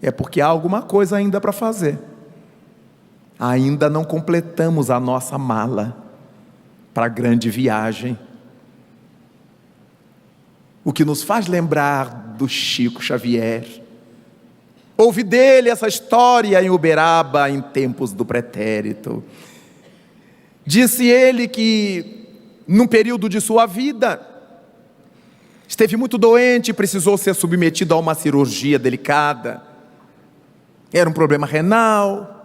é porque há alguma coisa ainda para fazer. Ainda não completamos a nossa mala para a grande viagem. O que nos faz lembrar do Chico Xavier. Ouvi dele essa história em Uberaba, em tempos do pretérito. Disse ele que, num período de sua vida, esteve muito doente e precisou ser submetido a uma cirurgia delicada. Era um problema renal.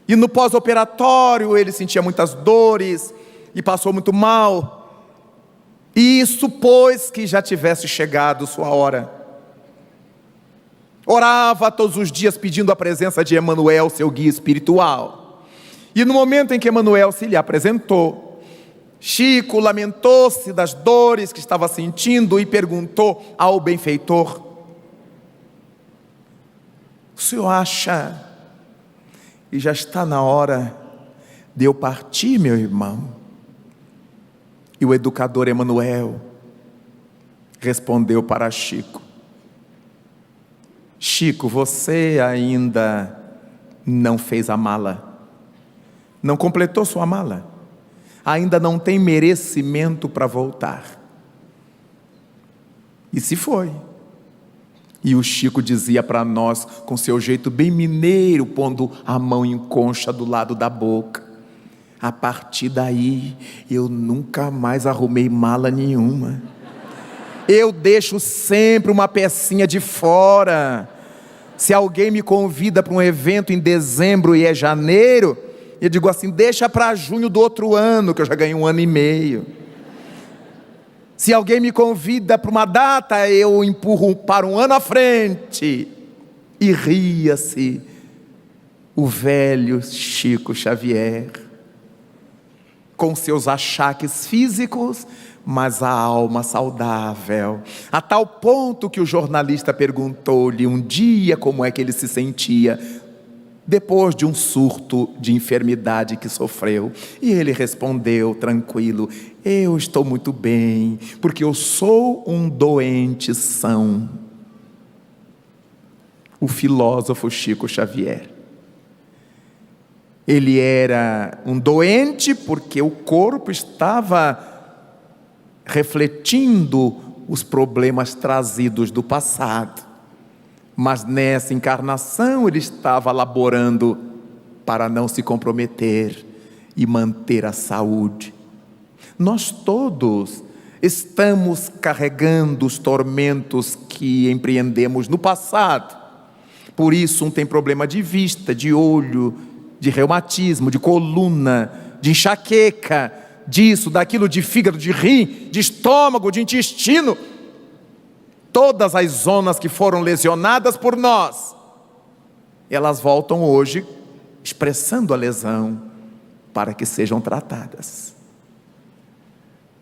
E no pós-operatório ele sentia muitas dores e passou muito mal. E supôs que já tivesse chegado sua hora. Orava todos os dias pedindo a presença de Emmanuel, seu guia espiritual. E no momento em que Emmanuel se lhe apresentou, Chico lamentou-se das dores que estava sentindo e perguntou ao benfeitor: o senhor acha que já está na hora de eu partir, meu irmão? E o educador Emmanuel respondeu para Chico: Chico, você ainda não fez a mala, não completou sua mala, ainda não tem merecimento para voltar. E se foi. E o Chico dizia para nós, com seu jeito bem mineiro, pondo a mão em concha do lado da boca: a partir daí, eu nunca mais arrumei mala nenhuma. Eu deixo sempre uma pecinha de fora. Se alguém me convida para um evento em dezembro e é janeiro, eu digo assim: deixa para junho do outro ano, que eu já ganhei 1 ano e meio. Se alguém me convida para uma data, eu empurro para 1 ano à frente. E ria-se o velho Chico Xavier, com seus achaques físicos, mas a alma saudável, a tal ponto que o jornalista perguntou-lhe um dia como é que ele se sentia depois de um surto de enfermidade que sofreu. E ele respondeu tranquilo: eu estou muito bem, porque eu sou um doente são. O filósofo Chico Xavier. Ele era um doente porque o corpo estava refletindo os problemas trazidos do passado. Mas nessa encarnação ele estava laborando para não se comprometer e manter a saúde. Nós todos estamos carregando os tormentos que empreendemos no passado. Por isso, um tem problema de vista, de olho, de reumatismo, de coluna, de enxaqueca, disso, daquilo, de fígado, de rim, de estômago, de intestino. Todas as zonas que foram lesionadas por nós, elas voltam hoje expressando a lesão para que sejam tratadas.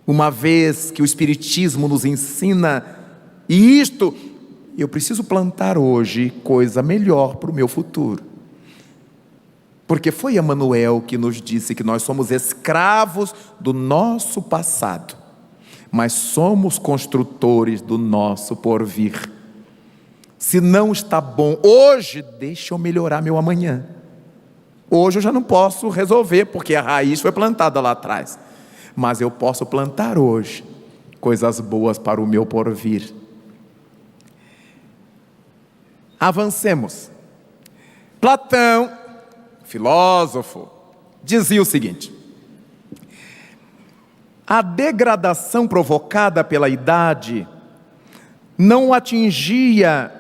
Uma vez que o Espiritismo nos ensina isto, eu preciso plantar hoje coisa melhor para o meu futuro. Porque foi Emmanuel que nos disse que nós somos escravos do nosso passado, mas somos construtores do nosso porvir. Se não está bom hoje, deixa eu melhorar meu amanhã. Hoje eu já não posso resolver, porque a raiz foi plantada lá atrás. Mas eu posso plantar hoje coisas boas para o meu porvir. Avancemos. Platão, filósofo, dizia o seguinte: a degradação provocada pela idade não o atingia,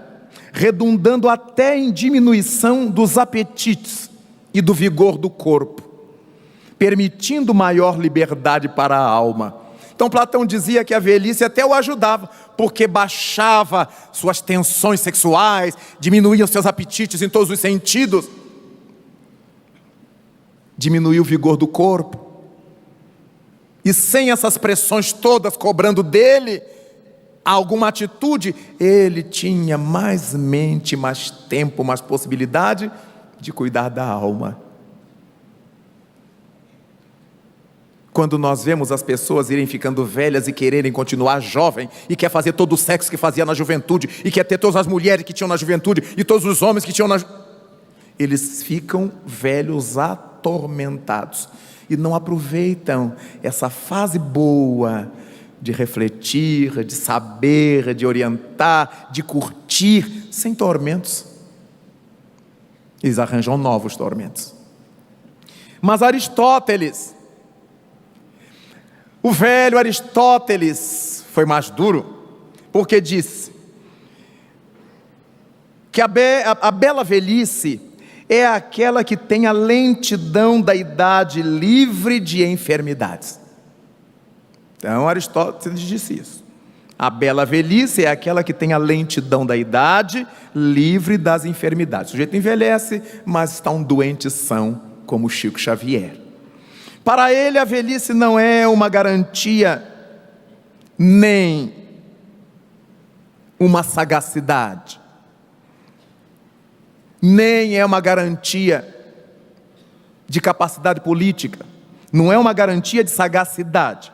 redundando até em diminuição dos apetites e do vigor do corpo, permitindo maior liberdade para a alma. Então Platão dizia que a velhice até o ajudava, porque baixava suas tensões sexuais, diminuía os seus apetites em todos os sentidos, diminuía o vigor do corpo. E sem essas pressões todas cobrando dele alguma atitude, ele tinha mais mente, mais tempo, mais possibilidade de cuidar da alma. Quando nós vemos as pessoas irem ficando velhas e quererem continuar jovem, e quer fazer todo o sexo que fazia na juventude, e quer ter todas as mulheres que tinham na juventude, e todos os homens que tinham na eles ficam velhos atormentados, e não aproveitam essa fase boa de refletir, de saber, de orientar, de curtir, sem tormentos. Eles arranjam novos tormentos. Mas Aristóteles, o velho Aristóteles, foi mais duro, porque disse que a bela velhice é aquela que tem a lentidão da idade livre de enfermidades. Então Aristóteles disse isso. A bela velhice é aquela que tem a lentidão da idade livre das enfermidades. O sujeito envelhece, mas está um doente são, como Chico Xavier. Para ele a velhice não é uma garantia, nem uma sagacidade, nem é uma garantia de capacidade política, não é uma garantia de sagacidade.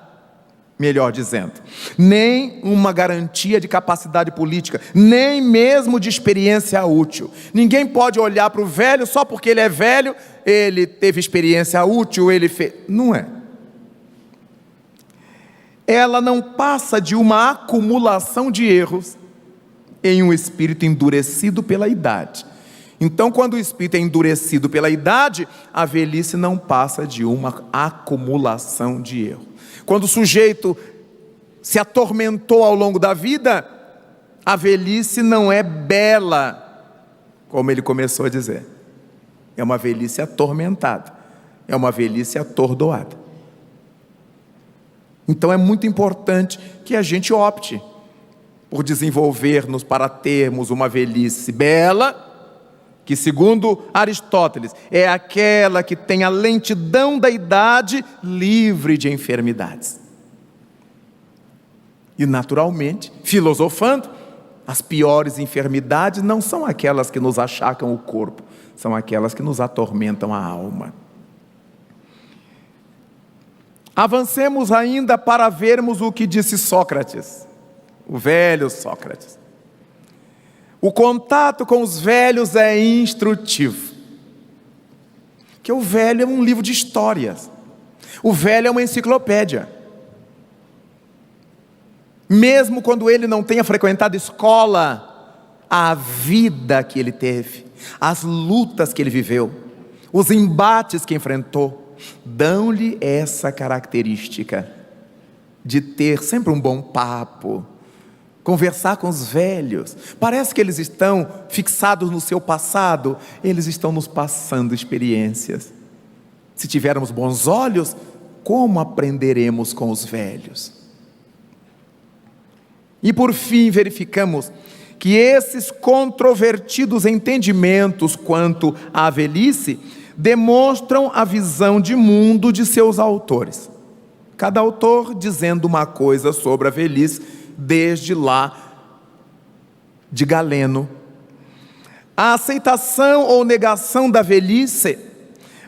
melhor dizendo, nem uma garantia de capacidade política, nem mesmo de experiência útil. Ninguém pode olhar para o velho só porque ele é velho, ele teve experiência útil, ele fez. Não é. Ela não passa de uma acumulação de erros em um espírito endurecido pela idade. Então, quando o espírito é endurecido pela idade, a velhice não passa de uma acumulação de erro. Quando o sujeito se atormentou ao longo da vida, a velhice não é bela, como ele começou a dizer. É uma velhice atormentada, é uma velhice atordoada. Então é muito importante que a gente opte por desenvolver-nos para termos uma velhice bela, que segundo Aristóteles, é aquela que tem a lentidão da idade livre de enfermidades. E naturalmente, filosofando, as piores enfermidades não são aquelas que nos achacam o corpo, são aquelas que nos atormentam a alma. Avancemos ainda para vermos o que disse Sócrates, o velho Sócrates. O contato com os velhos é instrutivo. Porque o velho é um livro de histórias. O velho é uma enciclopédia. Mesmo quando ele não tenha frequentado escola, a vida que ele teve, as lutas que ele viveu, os embates que enfrentou, dão-lhe essa característica de ter sempre um bom papo, conversar com os velhos. Parece que eles estão fixados no seu passado, eles estão nos passando experiências. Se tivermos bons olhos, como aprenderemos com os velhos? E por fim verificamos que esses controvertidos entendimentos quanto à velhice demonstram a visão de mundo de seus autores. Cada autor dizendo uma coisa sobre a velhice, desde lá de Galeno. A aceitação ou negação da velhice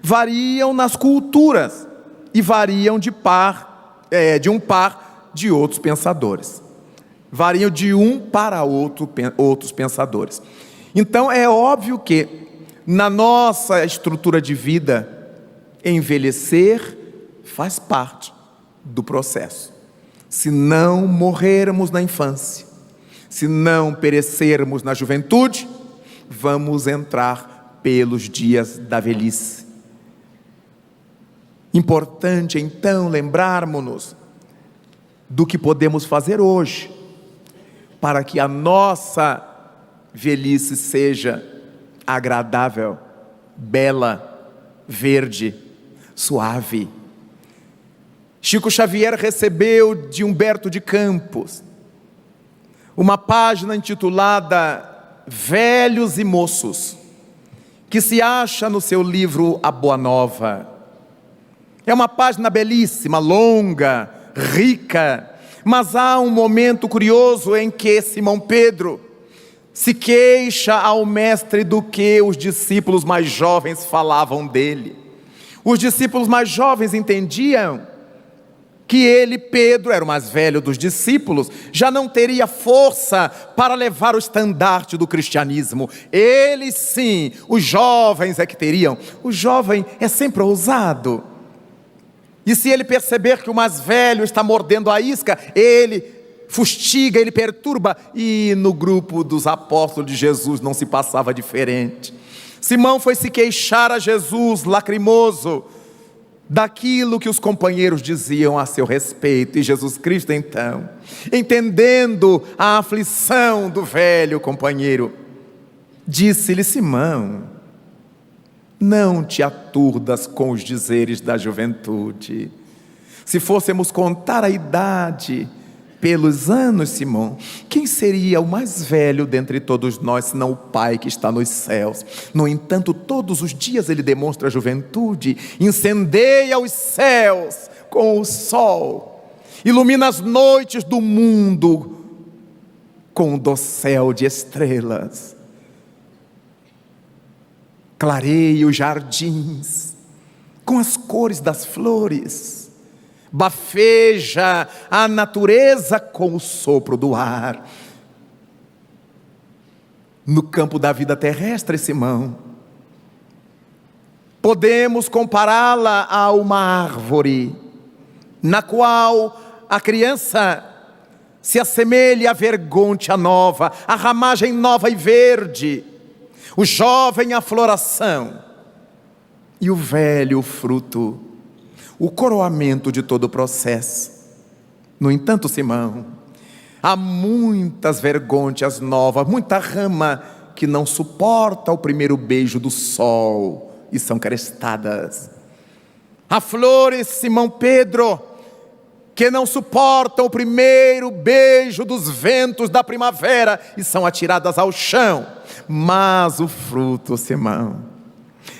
variam nas culturas e variam de um par de outros pensadores. Variam de um para outros pensadores. Então é óbvio que na nossa estrutura de vida, envelhecer faz parte do processo. Se não morrermos na infância, se não perecermos na juventude, vamos entrar pelos dias da velhice. Importante então lembrarmos-nos do que podemos fazer hoje, para que a nossa velhice seja agradável, bela, verde, suave. Chico Xavier recebeu de Humberto de Campos uma página intitulada Velhos e Moços, que se acha no seu livro A Boa Nova. É uma página belíssima, longa, rica, mas há um momento curioso em que Simão Pedro se queixa ao mestre do que os discípulos mais jovens falavam dele. Os discípulos mais jovens entendiam que ele, Pedro, era o mais velho dos discípulos, já não teria força para levar o estandarte do cristianismo. Eles sim, os jovens é que teriam. O jovem é sempre ousado. E se ele perceber que o mais velho está mordendo a isca, ele fustiga, ele perturba. E no grupo dos apóstolos de Jesus não se passava diferente. Simão foi se queixar a Jesus, lacrimoso, daquilo que os companheiros diziam a seu respeito. E Jesus Cristo então, entendendo a aflição do velho companheiro, disse-lhe: Simão, não te aturdas com os dizeres da juventude. Se fôssemos contar a idade pelos anos, Simão, quem seria o mais velho dentre todos nós, senão o Pai que está nos céus? No entanto, todos os dias ele demonstra a juventude, incendeia os céus com o sol, ilumina as noites do mundo com um dossel de estrelas, clareia os jardins com as cores das flores, bafeja a natureza com o sopro do ar. No campo da vida terrestre, Simão, podemos compará-la a uma árvore, na qual a criança se assemelha à vergôntea nova, à ramagem nova e verde, o jovem à floração, e o velho fruto, o coroamento de todo o processo. No entanto, Simão, há muitas vergônteas novas, muita rama que não suporta o primeiro beijo do sol e são crestadas. Há flores, Simão Pedro, que não suportam o primeiro beijo dos ventos da primavera e são atiradas ao chão. Mas o fruto, Simão,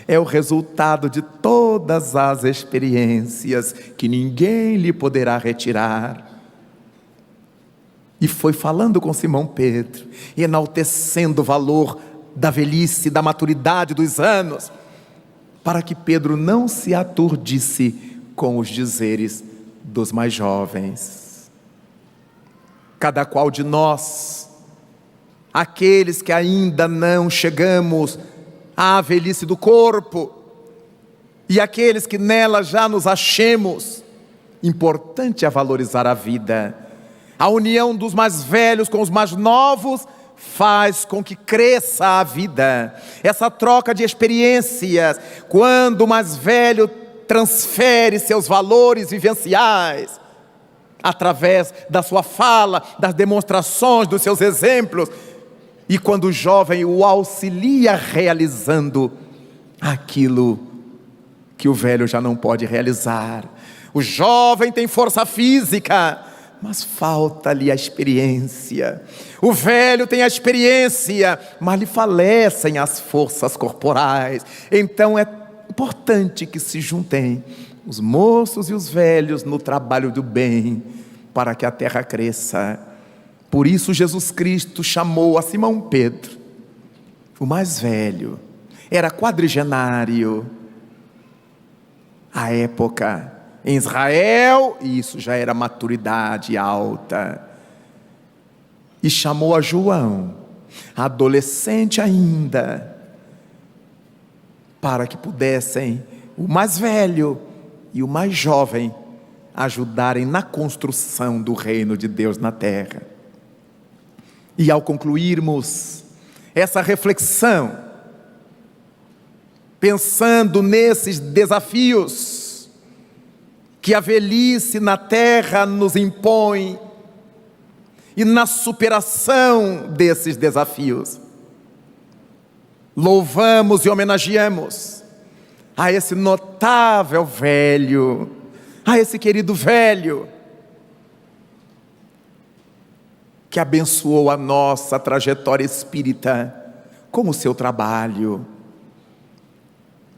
é o resultado de todas as experiências que ninguém lhe poderá retirar. E foi falando com Simão Pedro, enaltecendo o valor da velhice, da maturidade dos anos, para que Pedro não se aturdisse com os dizeres dos mais jovens. Cada qual de nós, aqueles que ainda não chegamos à velhice do corpo, e aqueles que nela já nos achemos, importante é valorizar a vida. A união dos mais velhos com os mais novos faz com que cresça a vida. Essa troca de experiências, quando o mais velho transfere seus valores vivenciais, através da sua fala, das demonstrações, dos seus exemplos, e quando o jovem o auxilia realizando aquilo que o velho já não pode realizar. O jovem tem força física, mas falta-lhe a experiência. O velho tem a experiência, mas lhe falecem as forças corporais. Então é importante que se juntem os moços e os velhos no trabalho do bem, para que a terra cresça. Por isso Jesus Cristo chamou a Simão Pedro, o mais velho, era quadrigenário. À época, em Israel, isso já era maturidade alta. E chamou a João, adolescente ainda, para que pudessem o mais velho e o mais jovem ajudarem na construção do reino de Deus na terra. E ao concluirmos essa reflexão, pensando nesses desafios que a velhice na terra nos impõe, e na superação desses desafios, louvamos e homenageamos a esse notável velho, a esse querido velho, que abençoou a nossa trajetória espírita com o seu trabalho.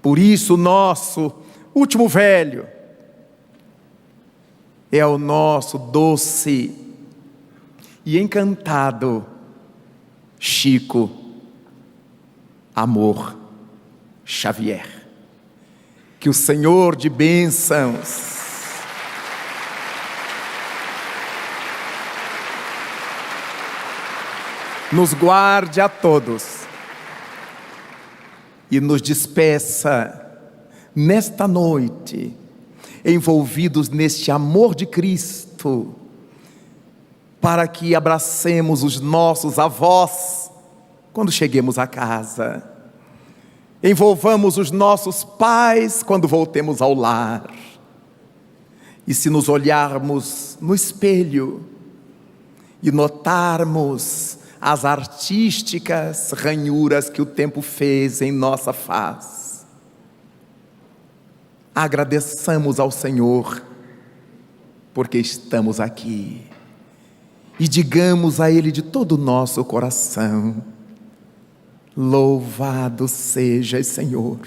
Por isso, o nosso último velho é o nosso doce e encantado Chico Amor Xavier. Que o Senhor de bênçãos nos guarde a todos e nos despeça nesta noite, envolvidos neste amor de Cristo, para que abracemos os nossos avós quando cheguemos a casa, envolvamos os nossos pais quando voltemos ao lar, e se nos olharmos no espelho e notarmos as artísticas ranhuras que o tempo fez em nossa face, agradeçamos ao Senhor porque estamos aqui, e digamos a Ele de todo o nosso coração: louvado sejas, Senhor.